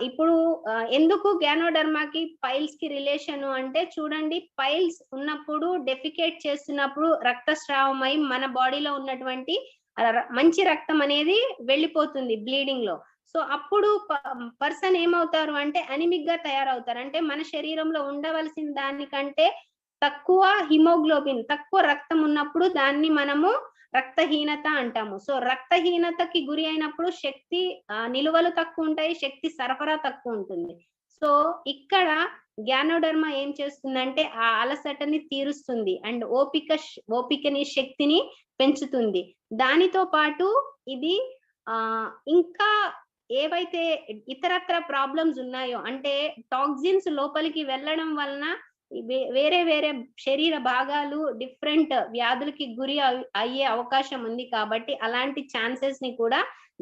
ఇప్పుడు ఎందుకు గ్యానోడర్మాకి పైల్స్ కి రిలేషన్ అంటే చూడండి, పైల్స్ ఉన్నప్పుడు డెఫికేట్ చేస్తున్నప్పుడు రక్తస్రావమై మన బాడీలో ఉన్నటువంటి మంచి రక్తం అనేది వెళ్ళిపోతుంది బ్లీడింగ్ లో. సో అప్పుడు పర్సన్ ఏమవుతారు అంటే అనిమిక్ గా తయారవుతారు. అంటే మన శరీరంలో ఉండవలసిన దానికంటే తక్కువ హిమోగ్లోబిన్, తక్కువ రక్తం ఉన్నప్పుడు దాన్ని మనము రక్తహీనత అంటాము. సో రక్తహీనతకి గురి అయినప్పుడు శక్తి నిలువలు తక్కువ ఉంటాయి, శక్తి సరఫరా తక్కువ ఉంటుంది. సో ఇక్కడ గ్యానోడర్మా ఏం చేస్తుందంటే ఆ అలసటని తీరుస్తుంది అండ్ ఓపికని శక్తిని పెంచుతుంది. దానితో పాటు ఇది ఇంకా ఏవైతే ఇతరత్ర ప్రాబ్లమ్స్ ఉన్నాయో అంటే టాక్సిన్స్ లోపలికి వెళ్ళడం వలన వేరే వేరే శరీర భాగాలు డిఫరెంట్ వ్యాధులకి గురి అయ్యే అవకాశం ఉంది. కాబట్టి అలాంటి ఛాన్సెస్ ని కూడా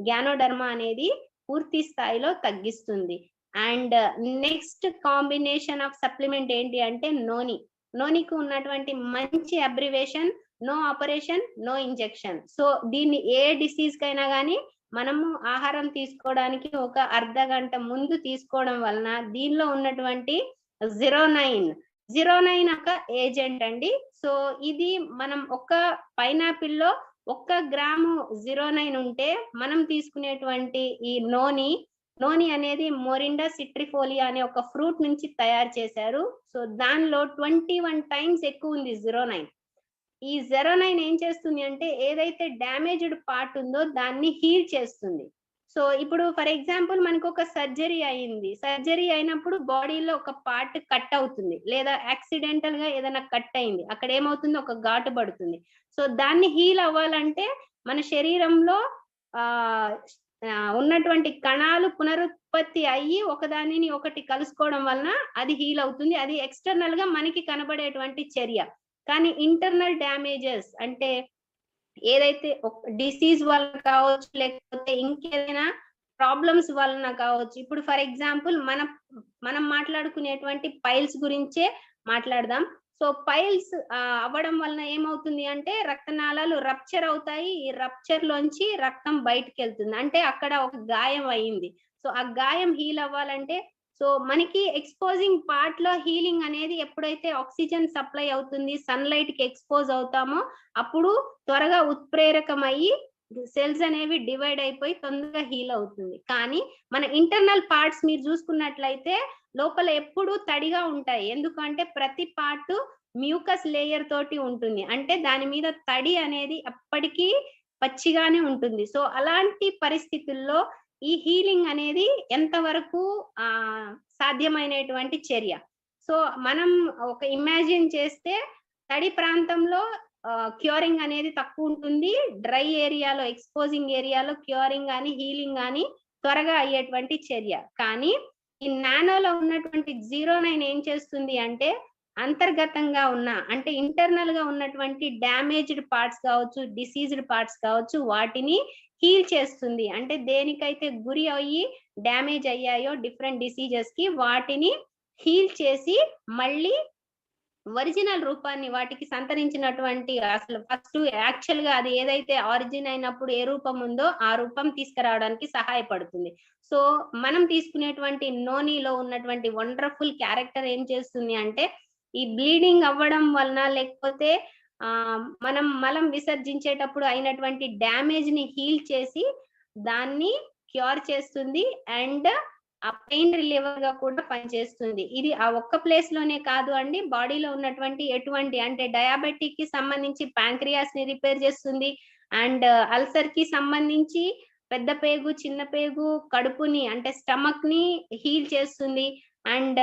గ్యానోడర్మా అనేది పూర్తి స్థాయిలో తగ్గిస్తుంది. And next combination of supplement ఏంటి అంటే నోని. నోనికి ఉన్నటువంటి మంచి abbreviation no operation no injection. So దీన్ని ఏ డిసీజ్ కైనా కానీ మనము ఆహారం తీసుకోవడానికి ఒక అర్ధ గంట ముందు తీసుకోవడం వలన దీనిలో ఉన్నటువంటి 09 ఒక ఏజెంట్ అండి. సో ఇది మనం ఒక పైనాపిల్ లో 1 గ్రాము 09 ఉంటే మనం తీసుకునేటువంటి ఈ నోని అనేది మోరిండా సిట్రిఫోలియా అనే ఒక ఫ్రూట్ నుంచి తయారు చేశారు. సో దానిలో 21 టైమ్స్ ఎక్కువ ఉంది 09. ఈ 09 ఏం చేస్తుంది అంటే ఏదైతే డ్యామేజ్డ్ పార్ట్ ఉందో దాన్ని హీల్ చేస్తుంది. సో ఇప్పుడు ఫర్ ఎగ్జాంపుల్ మనకు ఒక సర్జరీ అయింది, సర్జరీ అయినప్పుడు బాడీలో ఒక పార్ట్ కట్ అవుతుంది, లేదా యాక్సిడెంటల్ గా ఏదైనా కట్ అయింది, అక్కడ ఏమవుతుంది ఒక ఘాటు పడుతుంది. సో దాన్ని హీల్ అవ్వాలంటే మన శరీరంలో ఉన్నటువంటి కణాలు పునరుత్పత్తి అయ్యి ఒకదానిని ఒకటి కలుసుకోవడం వలన అది హీల్ అవుతుంది. అది ఎక్స్టర్నల్ గా మనకి కనబడేటువంటి చర్య. కానీ ఇంటర్నల్ డ్యామేజెస్ అంటే ఏదైతే డిసీజ్ వల్ల కావచ్చు, లేకపోతే ఇంకేదైనా ప్రాబ్లమ్స్ వలన కావచ్చు. ఇప్పుడు ఫర్ ఎగ్జాంపుల్ మనం మాట్లాడుకునేటువంటి పైల్స్ గురించే మాట్లాడదాం. సో పైల్స్ అవ్వడం వలన ఏమవుతుంది అంటే రక్తనాళాలు రప్చర్ అవుతాయి. ఈ రప్చర్ లోంచి రక్తం బయటికి వెళ్తుంది. అంటే అక్కడ ఒక గాయం అయింది. సో ఆ గాయం హీల్ అవ్వాలంటే సో మనకి ఎక్స్పోజింగ్ పార్ట్ లో హీలింగ్ అనేది ఎప్పుడైతే ఆక్సిజన్ సప్లై అవుతుంది, సన్లైట్ కి ఎక్స్పోజ్ అవుతామో అప్పుడు త్వరగా ఉత్ప్రేరకం అయ్యి సెల్స్ అనేవి డివైడ్ అయిపోయి తొందరగా హీల్ అవుతుంది. కానీ మన ఇంటర్నల్ పార్ట్స్ మీరు చూసుకున్నట్లయితే లోపల ఎప్పుడు తడిగా ఉంటాయి. ఎందుకంటే ప్రతి పార్ట్ మ్యూకస్ లేయర్ తోటి ఉంటుంది. అంటే దాని మీద తడి అనేది ఎప్పటికీ పచ్చిగానే ఉంటుంది. సో అలాంటి పరిస్థితుల్లో ఈ హీలింగ్ అనేది ఎంతవరకు సాధ్యమైనటువంటి చర్య. సో మనం ఒక ఇమాజిన్ చేస్తే తడి ప్రాంతంలో క్యూరింగ్ అనేది తక్కువ ఉంటుంది. డ్రై ఏరియాలో ఎక్స్పోజింగ్ ఏరియాలో క్యూరింగ్ కానీ హీలింగ్ కానీ త్వరగా అయ్యేటువంటి చర్య. కానీ ఈ నానోలో ఉన్నటువంటి 09 ఏం చేస్తుంది అంటే అంతర్గతంగా ఉన్న అంటే ఇంటర్నల్ గా ఉన్నటువంటి డ్యామేజ్డ్ పార్ట్స్ కావచ్చు, డిసీజ్డ్ పార్ట్స్ కావచ్చు, వాటిని హీల్ చేస్తుంది. అంటే దేనికైతే గురి అయ్యి డ్యామేజ్ అయ్యాయో డిఫరెంట్ డిసీజెస్ కి వాటిని హీల్ చేసి మళ్ళీ ఒరిజినల్ రూపాన్ని వాటికి సంతరించినటువంటి అసలు ఫస్ట్ యాక్చువల్ గా అది ఏదైతే ఆరిజిన్ అయినప్పుడు ఏ రూపం ఉందో ఆ రూపం తీసుకురావడానికి సహాయపడుతుంది. సో మనం తీసుకునేటువంటి నోనీలో ఉన్నటువంటి వండర్ఫుల్ క్యారెక్టర్ ఏం చేస్తుంది అంటే ఈ బ్లీడింగ్ అవ్వడం వలన లేకపోతే మనం మలం విసర్జించేటప్పుడు అయినటువంటి డ్యామేజ్ ని హీల్ చేసి దాన్ని క్యూర్ చేస్తుంది అండ్ ఆ పెయిన్ రిలీవర్ గా కూడా పనిచేస్తుంది. ఇది ఆ ఒక్క ప్లేస్ లోనే కాదు అండి, బాడీలో ఉన్నటువంటి ఎటువంటి అంటే డయాబెటిక్ కి సంబంధించి ప్యాంక్రియాస్ ని రిపేర్ చేస్తుంది అండ్ అల్సర్ కి సంబంధించి పెద్ద పేగు, చిన్న పేగు, కడుపుని అంటే స్టమక్ ని హీల్ చేస్తుంది అండ్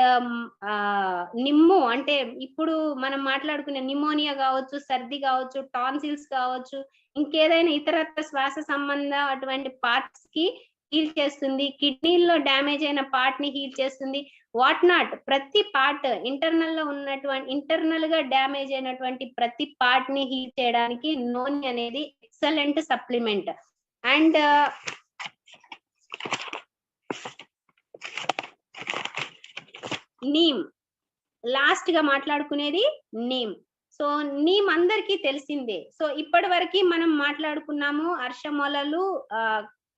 నిమ్ము అంటే ఇప్పుడు మనం మాట్లాడుకునే నిమోనియా కావచ్చు, సర్ది కావచ్చు, టాన్సిల్స్ కావచ్చు, ఇంకేదైనా ఇతరత్ర శ్వాస సంబంధ అటువంటి పార్ట్స్ కి హీల్ చేస్తుంది. కిడ్నీల్లో డ్యామేజ్ అయిన పార్ట్ ని హీల్ చేస్తుంది. వాట్ నాట్ ప్రతి పార్ట్ ఇంటర్నల్ లో ఉన్నటువంటి ఇంటర్నల్ గా డ్యామేజ్ అయినటువంటి ప్రతి పార్ట్ ని హీల్ చేయడానికి నోని అనేది excellent supplement. And neem last గా మాట్లాడుకునేది నీమ్. సో నీమ్ అందరికీ తెలిసిందే. సో ఇప్పటి వరకు మనం మాట్లాడుకున్నాము అర్షమొలలు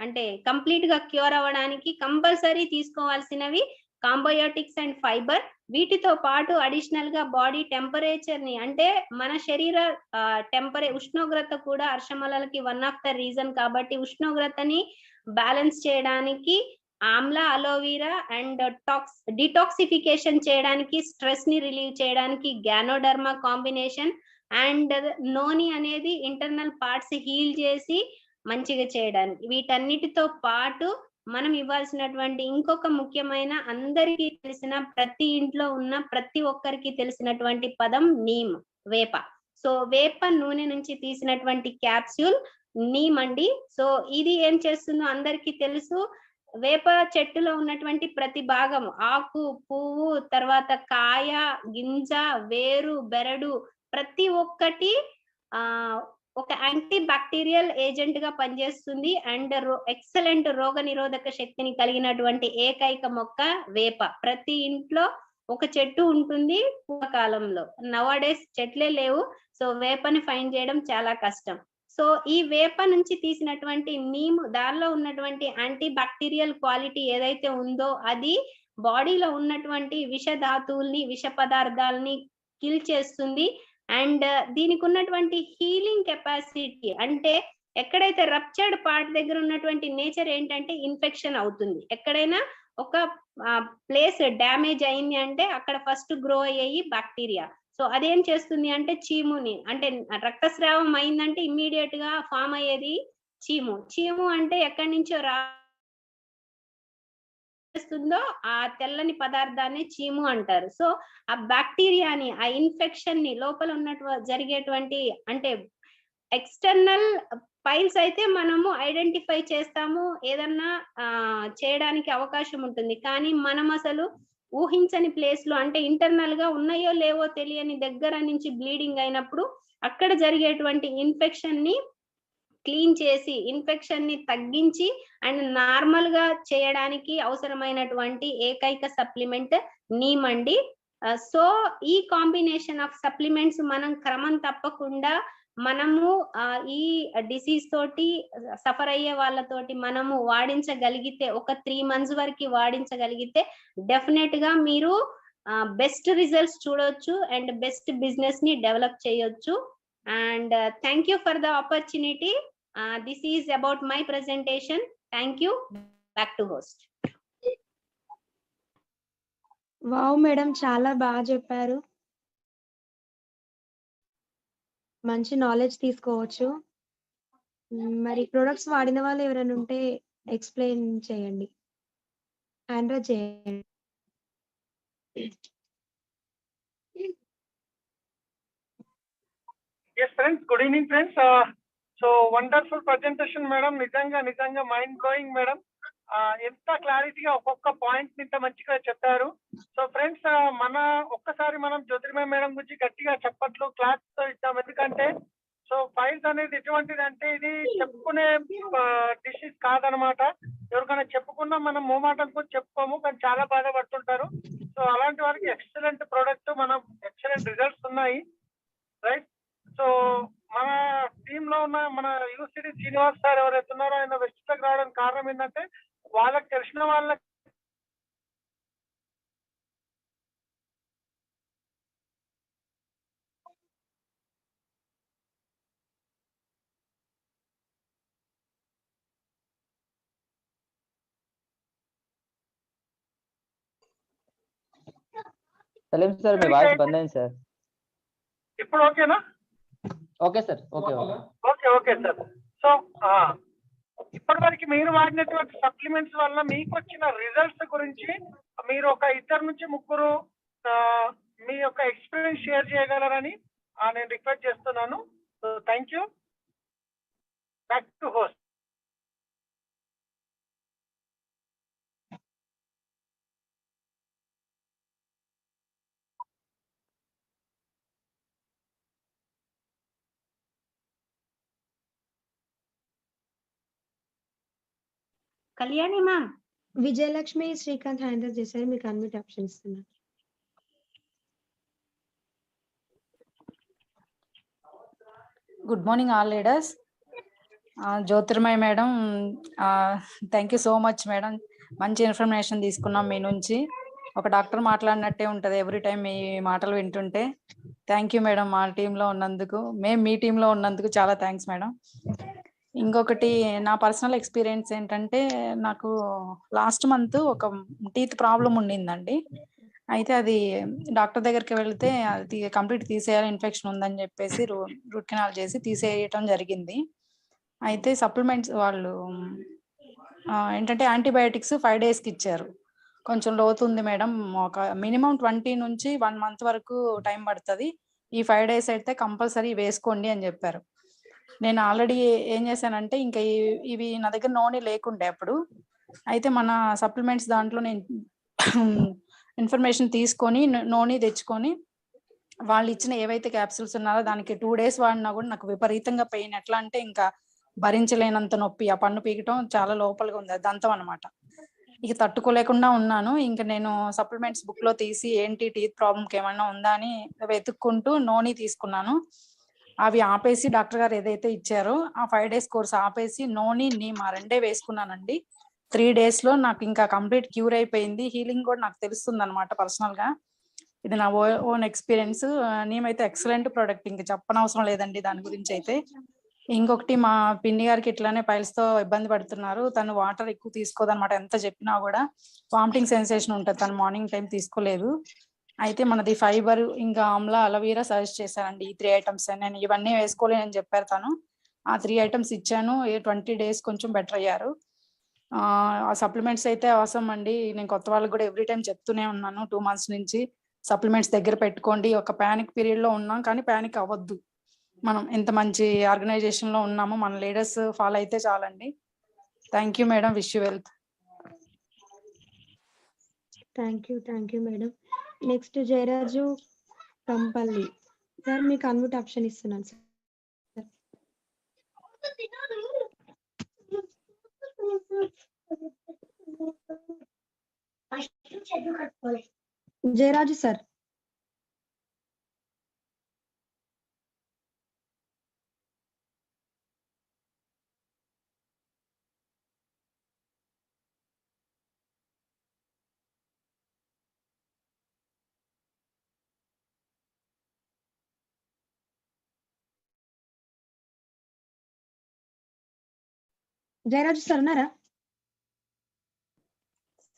అంటే కంప్లీట్ గా క్యూర్ అవ్వడానికి కంపల్సరీ తీసుకోవాల్సినవి కాంబయోటిక్స్ అండ్ ఫైబర్. వీటితో పాటు అడిషనల్ గా బాడీ టెంపరేచర్ ని అంటే మన శరీర ఉష్ణోగ్రత కూడా అర్షమలకి వన్ ఆఫ్ ద రీజన్ కాబట్టి ఉష్ణోగ్రతని బ్యాలెన్స్ చేయడానికి ఆమ్లా, అలోవీరా అండ్ డిటాక్సిఫికేషన్ చేయడానికి, స్ట్రెస్ ని రిలీవ్ చేయడానికి గ్యానోడర్మా కాంబినేషన్ అండ్ నోని అనేది ఇంటర్నల్ పార్ట్స్ హీల్ చేసి మంచిగా చేయడానికి. వీటన్నిటితో పాటు మనం ఇవ్వాల్సినటువంటి ఇంకొక ముఖ్యమైన అందరికీ తెలిసిన ప్రతి ఇంట్లో ఉన్న ప్రతి ఒక్కరికి తెలిసినటువంటి పదం నీమ్, వేప. సో వేప నూనె నుంచి తీసినటువంటి క్యాప్సూల్ నీమ్ అండి. సో ఇది ఏం చేస్తుందో అందరికీ తెలుసు. వేప చెట్టులో ఉన్నటువంటి ప్రతి భాగం ఆకు, పువ్వు, తర్వాత కాయ, గింజ, వేరు, బెరడు ప్రతి ఒక్కటి ఒక యాంటీ బ్యాక్టీరియల్ ఏజెంట్ గా పనిచేస్తుంది అండ్ ఎక్సలెంట్ రోగ నిరోధక శక్తిని కలిగినటువంటి ఏకైక మొక్క వేప. ప్రతి ఇంట్లో ఒక చెట్టు ఉంటుంది పూర్వకాలంలో. నవాడేస్ చెట్లే లేవు. సో వేపని ఫైండ్ చేయడం చాలా కష్టం. సో ఈ వేప నుంచి తీసినటువంటి నీమ్ దానిలో ఉన్నటువంటి యాంటీ బ్యాక్టీరియల్ క్వాలిటీ ఏదైతే ఉందో అది బాడీలో ఉన్నటువంటి విష ధాతువుల్ని, విష పదార్థాలని కిల్ చేస్తుంది అండ్ దీనికి ఉన్నటువంటి హీలింగ్ కెపాసిటీ అంటే ఎక్కడైతే రప్చర్డ్ పార్ట్ దగ్గర ఉన్నటువంటి నేచర్ ఏంటంటే ఇన్ఫెక్షన్ అవుతుంది. ఎక్కడైనా ఒక ప్లేస్ డ్యామేజ్ అయింది అంటే అక్కడ ఫస్ట్ గ్రో అయ్యేయి బ్యాక్టీరియా. సో అదేం చేస్తుంది అంటే చీముని అంటే రక్తస్రావం అయిందంటే ఇమ్మీడియట్ గా ఫామ్ అయ్యేది చీము. చీము అంటే ఎక్కడి నుంచో చేస్తుందో ఆ తెల్లని పదార్థాన్ని చీము అంటారు. సో ఆ బ్యాక్టీరియాని, ఆ ఇన్ఫెక్షన్ ని లోపల ఉన్నట్టు జరిగేటువంటి అంటే ఎక్స్టర్నల్ పైల్స్ అయితే మనము ఐడెంటిఫై చేస్తాము, ఏదన్నా చేయడానికి అవకాశం ఉంటుంది. కానీ మనం అసలు ఊహించని ప్లేస్ లో అంటే ఇంటర్నల్ గా ఉన్నాయో లేవో తెలియని దగ్గర నుంచి బ్లీడింగ్ అయినప్పుడు అక్కడ జరిగేటువంటి ఇన్ఫెక్షన్ ని క్లీన్ చేసి, ఇన్ఫెక్షన్ ని తగ్గించి అండ్ నార్మల్ గా చేయడానికి అవసరమైనటువంటి ఏకైక సప్లిమెంట్ నీమ్ అండి. సో ఈ కాంబినేషన్ ఆఫ్ సప్లిమెంట్స్ మనం క్రమం తప్పకుండా మనము ఈ డిసీజ్ తోటి సఫర్ అయ్యే వాళ్ళతోటి మనము వాడించగలిగితే ఒక 3 months వరకు వాడించగలిగితే డెఫినెట్ గా మీరు బెస్ట్ రిజల్ట్స్ చూడొచ్చు అండ్ బెస్ట్ బిజినెస్ ని డెవలప్ చేయొచ్చు. And thank you for the opportunity. This is about my presentation. Thank you. Back to host. Wow madam, చాలా బాగా చెప్పారు. మంచి నాలెడ్జ్ తీసుకోవచ్చు. మరి ప్రొడక్ట్స్ వాడిన వాళ్ళు ఎవరైనా ఉంటే ఎక్స్ప్లెయిన్ చేయండి, హ్యాండ్ రైజ్ చేయండి. Yes, friends. Good evening, friends. So wonderful presentation, madam. నిజంగా మైండ్ బ్లోయింగ్ మేడం. ఎంత క్లారిటీగా ఒక్కొక్క పాయింట్ ఇంత మంచిగా చెప్పారు. సో ఫ్రెండ్స్, ఒక్కసారి మనం జ్యోతిర్మయ మేడం గురించి గట్టిగా చెప్పట్లు క్లాస్ తో ఇద్దాం. ఎందుకంటే సో ఫైల్స్ అనేది ఎటువంటిది అంటే ఇది చెప్పుకునే డిసీజ్ కాదనమాట. ఎవరికైనా చెప్పుకున్నా మనం మోమాటం కూడా చెప్పుకోము, కానీ చాలా బాధపడుతుంటారు. సో అలాంటి వారికి ఎక్సలెంట్ ప్రోడక్ట్, మనం ఎక్సలెంట్ రిజల్ట్స్ ఉన్నాయి, రైట్. సో మన టీమ్ లో ఉన్న మన యూసిడి శ్రీనివాస్ సార్ ఎవరైతే ఉన్నారో ఆయన వెస్ట్కి రావడానికి కారణం ఏంటంటే వాళ్ళకి తెలిసిన వాళ్ళకి సలీం సార్, మీ వాయిస్ బంద్ అయింది సార్. ఇప్పుడు ఓకేనా? Okay sir, okay okay sir. So ఇప్పటి వరకు మీరు వాడినటువంటి సప్లిమెంట్స్ వల్ల మీకు వచ్చిన రిజల్ట్స్ గురించి మీరు ఒక 2 నుంచి 3 మీ యొక్క ఎక్స్పీరియన్స్ షేర్ చేయగలరని నేను రిక్వెస్ట్ చేస్తున్నాను. So thank you. Back to host. Kalyani ma'am. Vijayalakshmi, Srikanth hand raise చేశారు, మీకు అన్మిట్ ఆప్షన్ ఇస్తున్నారు. Good morning all leaders. Jyotirmaya madam, thank you so much madam. మంచి ఇన్ఫర్మేషన్ తీసుకున్నాం మీ నుంచి. ఒక డాక్టర్ మాట్లాడినట్టే ఉంటుంది ఎవ్రీ టైం మీ మాటలు వింటుంటే. థ్యాంక్ యూ మేడం, మా టీంలో ఉన్నందుకు, మేము మీ టీంలో ఉన్నందుకు చాలా థ్యాంక్స్ మేడం. ఇంకొకటి, నా పర్సనల్ ఎక్స్పీరియన్స్ ఏంటంటే, నాకు లాస్ట్ మంత్ ఒక టీత్ ప్రాబ్లం ఉండిందండి. అయితే అది డాక్టర్ దగ్గరికి వెళ్తే అది కంప్లీట్ తీసేయాలి, ఇన్ఫెక్షన్ ఉందని చెప్పేసి రూట్ కెనాల్ చేసి తీసేయటం జరిగింది. అయితే సప్లిమెంట్స్ వాళ్ళు ఏంటంటే యాంటీబయాటిక్స్ 5 daysకి ఇచ్చారు. కొంచెం లోతుంది మేడం, ఒక మినిమం 20 నుంచి 1 month వరకు టైం పడుతుంది, ఈ 5 days అయితే కంపల్సరీ వేసుకోండి అని చెప్పారు. నేను ఆల్రెడీ ఏం చేశానంటే, ఇంకా ఇవి నా దగ్గర నోని లేకుండే అప్పుడు. అయితే మన సప్లిమెంట్స్ దాంట్లో నేను ఇన్ఫర్మేషన్ తీసుకొని నోని తెచ్చుకొని వాళ్ళు ఇచ్చిన ఏవైతే క్యాప్సూల్స్ ఉన్నారో దానికి 2 days వాడినా కూడా నాకు విపరీతంగా పెయిన్. ఎట్లా అంటే ఇంకా భరించలేనంత నొప్పి, ఆ పన్ను పీకటం చాలా లోపలిగా ఉంది, దంతం అనమాట. ఇక తట్టుకోలేకుండా ఉన్నాను. ఇంకా నేను సప్లిమెంట్స్ బుక్ లో తీసి ఏంటి టీత్ ప్రాబ్లంకి ఏమన్నా ఉందా అని వెతుక్కుంటూ నోని తీసుకున్నాను. అవి ఆపేసి డాక్టర్ గారు ఏదైతే ఇచ్చారో ఆ 5 days కోర్స్ ఆపేసి నోని నీమ్ 2 వేసుకున్నానండి. 3 days లో నాకు ఇంకా కంప్లీట్ క్యూర్ అయిపోయింది. హీలింగ్ కూడా నాకు తెలుస్తుంది అనమాట పర్సనల్ గా. ఇది నా ఓన్ ఎక్స్పీరియన్స్. నేమైతే ఎక్సలెంట్ ప్రోడక్ట్, ఇంకా చెప్పనవసరం లేదండి దాని గురించి అయితే. ఇంకొకటి, మా పిన్ని గారికి ఇట్లానే పైల్స్ తో ఇబ్బంది పడుతున్నారు. తను వాటర్ ఎక్కువ తీసుకోదన్నమాట, ఎంత చెప్పినా కూడా వామిటింగ్ సెన్సేషన్ ఉంటుంది. తను మార్నింగ్ టైం తీసుకోలేదు. అయితే మనది ఫైబర్ ఇంకా ఆమ్లా అలవీరా సజెస్ట్ చేశారండి, ఈ 3 items. నేను ఇవన్నీ వేసుకోలేనని చెప్పారు తను. ఆ 3 items ఇచ్చాను. 20 days కొంచెం బెటర్ అయ్యారు. ఆ సప్లిమెంట్స్ అయితే అవసరం అండి. నేను కొత్త వాళ్ళకి కూడా ఎవ్రీ టైం చెప్తూనే ఉన్నాను 2 months నుంచి, సప్లిమెంట్స్ దగ్గర పెట్టుకోండి. ఒక ప్యానిక్ పీరియడ్ లో ఉన్నాం, కానీ ప్యానిక్ అవ్వద్దు. మనం ఎంత మంచి ఆర్గనైజేషన్ లో ఉన్నామో మన లీడర్స్ ఫాలో అయితే చాలండి. Thank you madam, wish you wealth. Thank you madam. Next Jayaraju Kampalli sir, మీకు అన్మిట్ ఆప్షన్ ఇస్తున్నాను sir. Jayaraju sir. Jayaraju sir ఉన్నారా?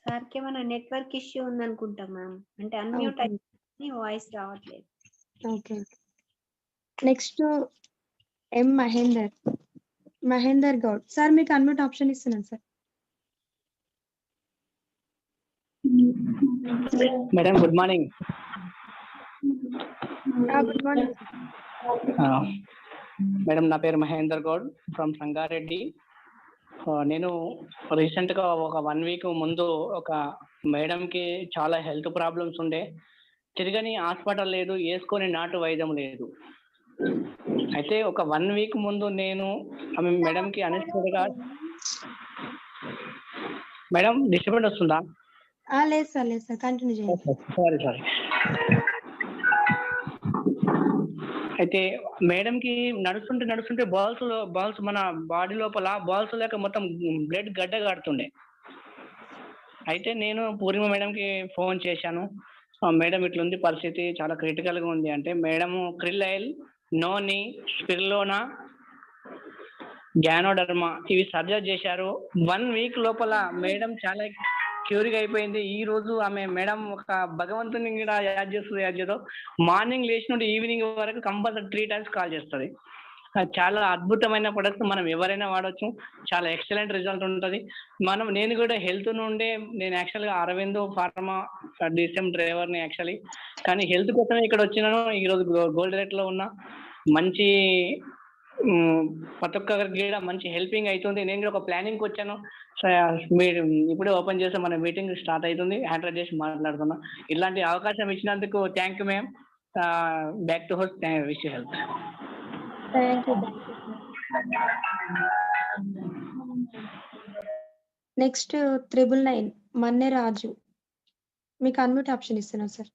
సార్కి ఏమైనా నెట్వర్క్ ఇష్యూ ఉందనుకుంటా మ్యామ్, అంటే అన్మ్యూట్ Okay. అయ్యి వాయిస్ రావట్లేదు. ఓకే. నెక్స్ట్ ఎం మహేందర్ గౌడ్ సార్, మీకు అన్మ్యూట్ ఆప్షన్ ఇస్తున్నాను sir. Madam good morning. Good morning. Madam నా పేరు మహేందర్ గౌడ్ ఫ్రమ్ సంగారెడ్డి. నేను రీసెంట్ గా ఒక 1 వీక్ ముందు ఒక మేడం కి చాలా హెల్త్ ప్రాబ్లమ్స్ ఉండే, తిరగని హాస్పిటల్ లేదు, వేసుకొని నాటు వైద్యం లేదు. అయితే ఒక 1 వీక్ ముందు నేను ఆమె మేడం కి అన్ఎక్స్పెక్టెడ్గా, మేడం డిస్టర్బెన్స్ వస్తుందా? లేదు సార్ కంటిన్యూ చేయండి. సారీ. అయితే మేడం కి నడుస్తుంటే బాల్స్ మన బాడీ లోపల బాల్స్ లేక మొత్తం బ్లడ్ గడ్డ కాడుతుండే. అయితే నేను పూర్ణిమ మేడం కి ఫోన్ చేశాను, మేడం ఇట్లుంది పరిస్థితి, చాలా క్రిటికల్ గా ఉంది అంటే, మేడం క్రిల్లైల్, నోని, స్పిర్లోనా, గ్యానోడర్మా ఇవి సర్జరీ చేశారు. 1 వీక్ లోపల మేడం చాలా క్యూర్గా అయిపోయింది. ఈ రోజు ఆమె మేడం ఒక భగవంతుని కూడా యాడ్ చేస్తుందో మార్నింగ్ లేచి నుండి ఈవినింగ్ వరకు కంపల్సరీ 3 times కాల్ చేస్తుంది. చాలా అద్భుతమైన ప్రొడక్ట్, మనం ఎవరైనా వాడచ్చు, చాలా ఎక్సలెంట్ రిజల్ట్ ఉంటుంది. నేను కూడా హెల్త్ నుండే, నేను యాక్చువల్గా అరవిందో ఫార్మా డిసిఎం డ్రైవర్ని యాక్చువల్లీ, కానీ హెల్త్ కోసమే ఇక్కడ వచ్చినాను. ఈరోజు గోల్డ్ రేట్లో ఉన్నా, మంచి ప్రతి ఒక్కరికి కూడా మంచి హెల్పింగ్ అవుతుంది. నేను కూడా ఒక ప్లానింగ్కి వచ్చాను. మీరు ఇప్పుడే ఓపెన్ చేస్తే మన మీటింగ్ స్టార్ట్ అవుతుంది, హ్యాండ్ చేసి మాట్లాడుతున్నా. ఇలాంటి అవకాశం ఇచ్చినందుకు thank you ma'am. Back to host, wish you health. Thank you. Next 999 Manne Raju, మీకు అన్మ్యూట్ ఆప్షన్ ఇస్తున్నాను సార్.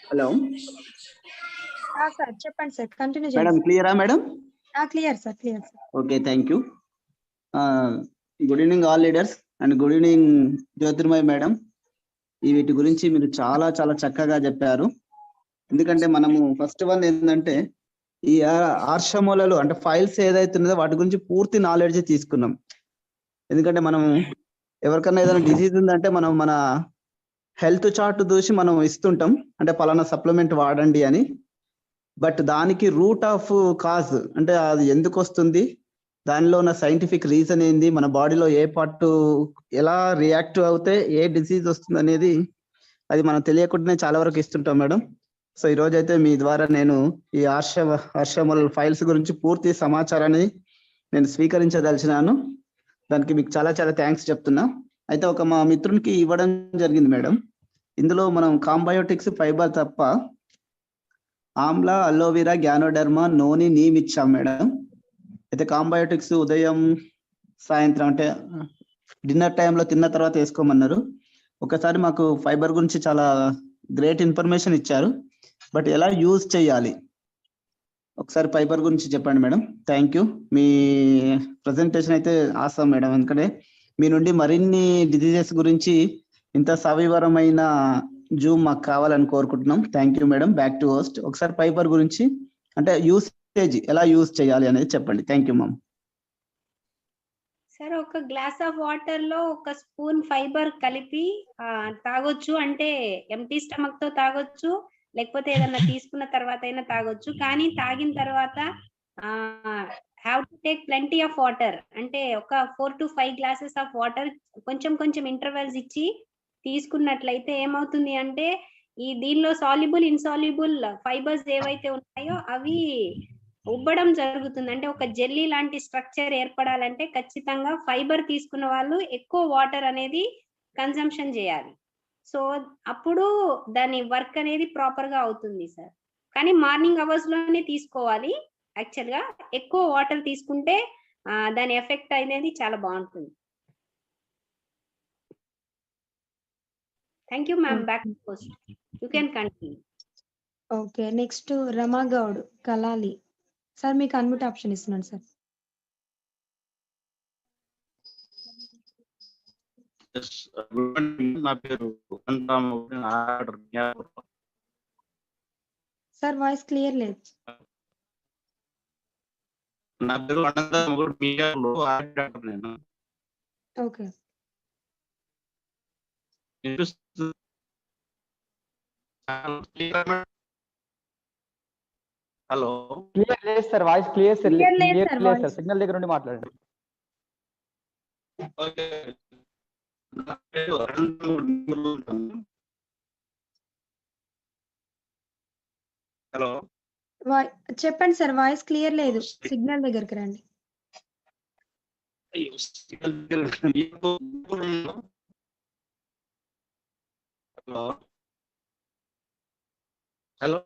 హలో సార్ చెప్పండి సార్, కంటిన్యూ మేడం, చేయండి. క్లియరా madam? Clear sir. Okay, thank you. Good evening all leaders and good evening Jyotirmay madam. వీటి గురించి మీరు చాలా చాలా చక్కగా చెప్పారు. ఎందుకంటే మనము ఫస్ట్ వన్ ఏంటంటే, ఈ ఆర్షమూలలు అంటే ఫైల్స్ ఏదైతే ఉన్నదో వాటి గురించి పూర్తి నాలెడ్జ్ తీసుకున్నాం. ఎందుకంటే మనం ఎవరికన్నా ఏదైనా డిసీజ్ ఉందంటే మనం మన హెల్త్ చార్ట్ చూసి మనం ఇస్తుంటాం, అంటే పలానా సప్లిమెంట్ వాడండి అని. బట్ దానికి రూట్ ఆఫ్ కాజ్ అంటే అది ఎందుకు వస్తుంది, దానిలో ఉన్న సైంటిఫిక్ రీజన్ ఏంది, మన బాడీలో ఏ పార్ట్ ఎలా రియాక్ట్ అవుతే ఏ డిసీజ్ వస్తుంది అనేది అది మనం తెలియకుండానే చాలా వరకు ఇస్తుంటాం మేడం. సో ఈ రోజు అయితే మీ ద్వారా నేను ఈ ఆర్షమల్ ఫైల్స్ గురించి పూర్తి సమాచారాన్ని నేను స్వీకరించదలిచినాను. దానికి మీకు చాలా చాలా థ్యాంక్స్ చెప్తున్నా. అయితే ఒక మా మిత్రునికి ఇవ్వడం జరిగింది మేడం. ఇందులో మనం కాంబయోటిక్స్ ఫైబర్ తప్ప ఆమ్లా, అలోవెరా, గ్యానోడర్మా, నోని, నీమ్ ఇచ్చాం మేడం. అయితే కాంబయోటిక్స్ ఉదయం సాయంత్రం అంటే డిన్నర్ టైంలో తిన్న తర్వాత వేసుకోమన్నారు. ఒకసారి మాకు ఫైబర్ గురించి చాలా గ్రేట్ ఇన్ఫర్మేషన్ ఇచ్చారు, బట్ ఎలా యూజ్ చేయాలి ఒకసారి ఫైబర్ గురించి చెప్పండి madam. Thank you. Me presentation అయితే ఆసమ్ మేడం, ఎందుకంటే మీ నుండి మరిన్ని డిజీజెస్ గురించి ఇంత సవివరమైన జూమ్ మాకు కావాలని కోరుకుంటున్నాం. Thank you madam. Back to host. ఒకసారి ఫైబర్ గురించి అంటే యూసేజ్ ఎలా యూజ్ చేయాలి అనేది చెప్పండి. Thank you ma'am. సార్, ఒక గ్లాస్ ఆఫ్ వాటర్ లో 1 స్పూన్ ఫైబర్ కలిపి తాగొచ్చు, అంటే ఎంటీ స్టమక్ తో తాగొచ్చు, లేకపోతే ఏదన్నా తీసుకున్న తర్వాత అయినా తాగొచ్చు. కానీ తాగిన తర్వాత have to take plenty of water, అంటే ఒక 4 to 5 glasses ఆఫ్ వాటర్ కొంచెం ఇంటర్వెల్స్ ఇచ్చి తీసుకున్నట్లయితే ఏమవుతుంది అంటే, దీనిలో సాల్యుబుల్, ఇన్సాల్యుబుల్ ఫైబర్స్ ఏవైతే ఉన్నాయో అవి ఉబ్బడం జరుగుతుంది. అంటే ఒక జెల్లీ లాంటి స్ట్రక్చర్ ఏర్పడాలంటే ఖచ్చితంగా ఫైబర్ తీసుకున్న వాళ్ళు ఎక్కువ వాటర్ అనేది కన్సంప్షన్ చేయాలి. సో అప్పుడు దాని వర్క్ అనేది ప్రాపర్ గా అవుతుంది సార్. కానీ మార్నింగ్ అవర్స్ లోనే తీసుకోవాలి. యాక్చువల్ గా ఎక్కువ వాటర్ తీసుకుంటే దాని ఎఫెక్ట్ అనేది చాలా బాగుంటుంది. Thank you ma'am. Back to post, you can continue. Okay. Next Rama Goud Kalali. Sir మీకు అన్మ్యూట్ ఆప్షన్ ఇస్తున్నాను సార్. Good morning. నా పేరు ఆర్డర్ సార్ వాయిస్ క్లియర్ లేదు. నా పేరు అనంతరామగుడు మియాపూర్లో ఆర్డర్ నేను. ఓకే. హలో. క్లియర్ లేదు sir, voice clear sir, Clear లేదు క్లియర్ సార్ లేదు సార్. వాయిస్. సిగ్నల్ దగ్గర నుండి మాట్లాడండి. ఓకే. నా పేరు అనంతరామగుడు ఉంటాను. హలో. చెప్పండి సార్ వాయిస్ క్లియర్ లేదు. సిగ్నల్ దగ్గరికి రండి. హలో. హలో.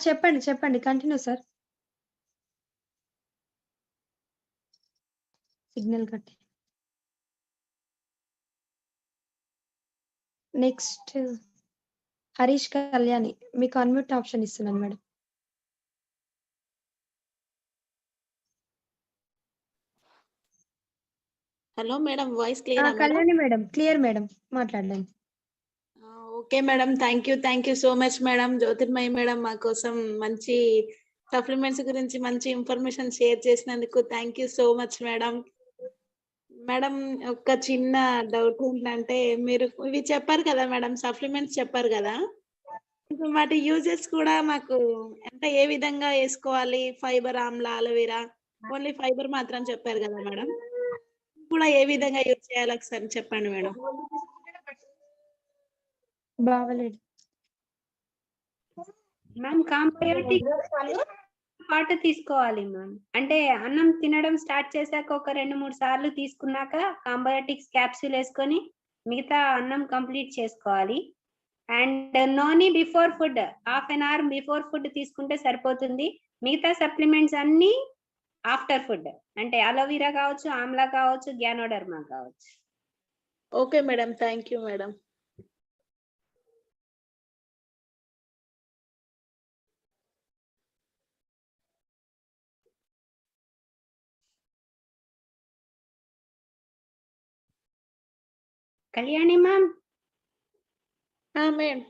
చెప్పండి కంటిన్యూ సార్. సిగ్నల్ కట్టి. నెక్స్ట్ హరీష్ కళ్యాణి. మీకు అన్మ్యూట్ ఆప్షన్ ఇస్తున్నాను madam. Hello madam, voice clear madam? Kalyani madam clear madam, మాట్లాడండి. Okay madam, thank you so much madam. Jyotirmayi madam మా కోసం మంచి సప్లిమెంట్స్ గురించి మంచి ఇన్ఫర్మేషన్ షేర్ చేసినందుకు thank you so much madam. Madam ఒక చిన్న డౌట్ ఏంటంటే, మీరు ఇవి చెప్పారు కదా మేడం, సప్లిమెంట్స్ చెప్పారు కదా, వాటి యూజెస్ కూడా మాకు అంటే ఏ విధంగా వేసుకోవాలి? Fibre, Amla, aloe vera, only fibre మాత్రం చెప్పారు కదా మేడం, కూడా ఏ విధంగా యూజ్ చేయాలి ఒకసారి చెప్పండి మేడం. బావలేడు మ్యామ్. కాంబయోటిక్ పాటు తీసుకోవాలి మ్యామ్. అంటే అన్నం తినడం స్టార్ట్ చేశాక ఒక 2-3 సార్లు తీసుకున్నాక కాంబయోటిక్స్ క్యాప్సూల్ వేసుకొని మిగతా అన్నం కంప్లీట్ చేసుకోవాలి. And noni before food, half an hour before food తీసుకుంటే సరిపోతుంది. మిగతా సప్లిమెంట్స్ అన్ని ఆఫ్టర్ ఫుడ్, అంటే అలోవెరా కావచ్చు, ఆమ్లా కావచ్చు, గ్యానోడర్మా కావచ్చు. Okay madam, thank you madam. Kalyani ma'am. Madam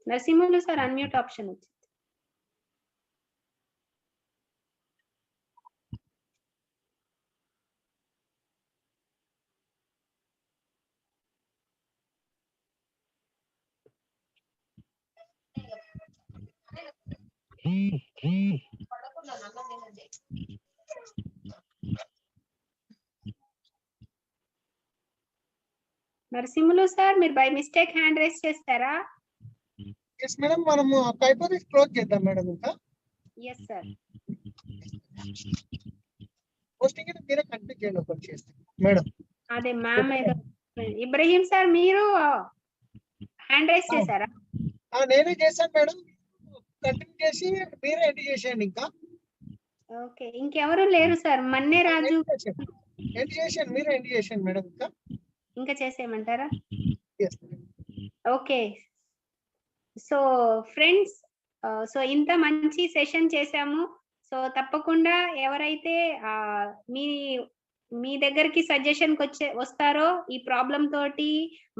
Narasimhulu sir unmute option వచ్చింది. నరసింహులు సార్ మీరు బై మిస్టేక్ హ్యాండ్ రైస్ చేస్తారా? ఎస్ మేడం, మనము టైప్ క్లోజ్ చేద్దాం మేడం. ఇంకా ఎస్ సార్. పోస్టింగ్ మీరే కంటిన్యూ చేయండి ఒకటి చేస్తే మేడం. అదే మ్యామ్ ఏదో. ఇబ్రహీం సార్ మీరు హ్యాండ్ రైస్ చేశారా? నేనే చేశాను మేడం, కంటిన్యూ చేసి మీరే ఎండ్ చేసేయండి. ఇంకా ఓకే, ఇంకెవరు లేరు సార్. మన్నే రాజు ఎండ్ చేసేయండి, మీరే ఎండ్ చేసేయండి మేడం. ఇంకా చేసేయమంటారా? Yes. Okay. So friends, so ఇంత మంచి సెషన్ చేశాము. సో తప్పకుండా ఎవరైతే మీ దగ్గరికి సజెషన్ వస్తారో, ఈ ప్రాబ్లం తోటి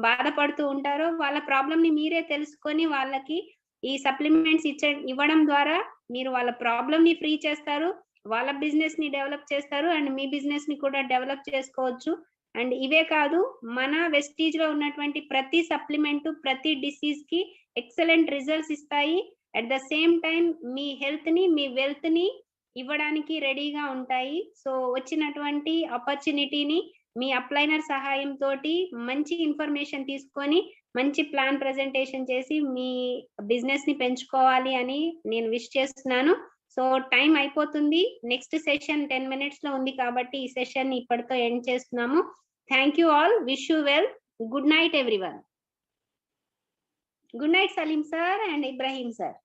బాధపడుతూ ఉంటారో, వాళ్ళ ప్రాబ్లం ని మీరే తెలుసుకొని వాళ్ళకి ఈ సప్లిమెంట్స్ ఇవ్వడం ద్వారా మీరు వాళ్ళ ప్రాబ్లం ని ఫ్రీ చేస్తారు, వాళ్ళ బిజినెస్ ని డెవలప్ చేస్తారు, అండ్ మీ బిజినెస్ ని కూడా డెవలప్ చేసుకోవచ్చు. అండ్ ఇవే కాదు, మన వెస్టీజ్ లో ఉన్నటువంటి ప్రతి సప్లిమెంట్ ప్రతి డిసీజ్ కి ఎక్సలెంట్ రిజల్ట్స్ ఇస్తాయి. At the same time me health ని, మీ వెల్త్ ని ఇవ్వడానికి రెడీగా ఉంటాయి. సో వచ్చినటువంటి ఆపర్చునిటీని మీ అప్లైనర్ సహాయంతో మంచి ఇన్ఫర్మేషన్ తీసుకొని మంచి ప్లాన్ ప్రెజెంటేషన్ చేసి మీ బిజినెస్ ని పెంచుకోవాలి అని నేను విష్ చేస్తున్నాను. సో టైం అయిపోతుంది, నెక్స్ట్ సెషన్ 10 minutes లో ఉంది కాబట్టి ఈ సెషన్ ఇప్పటితో ఎండ్ చేస్తున్నాము. Thank you all, wish you well. Good night everyone. Good night Salim sir and Ibrahim sir.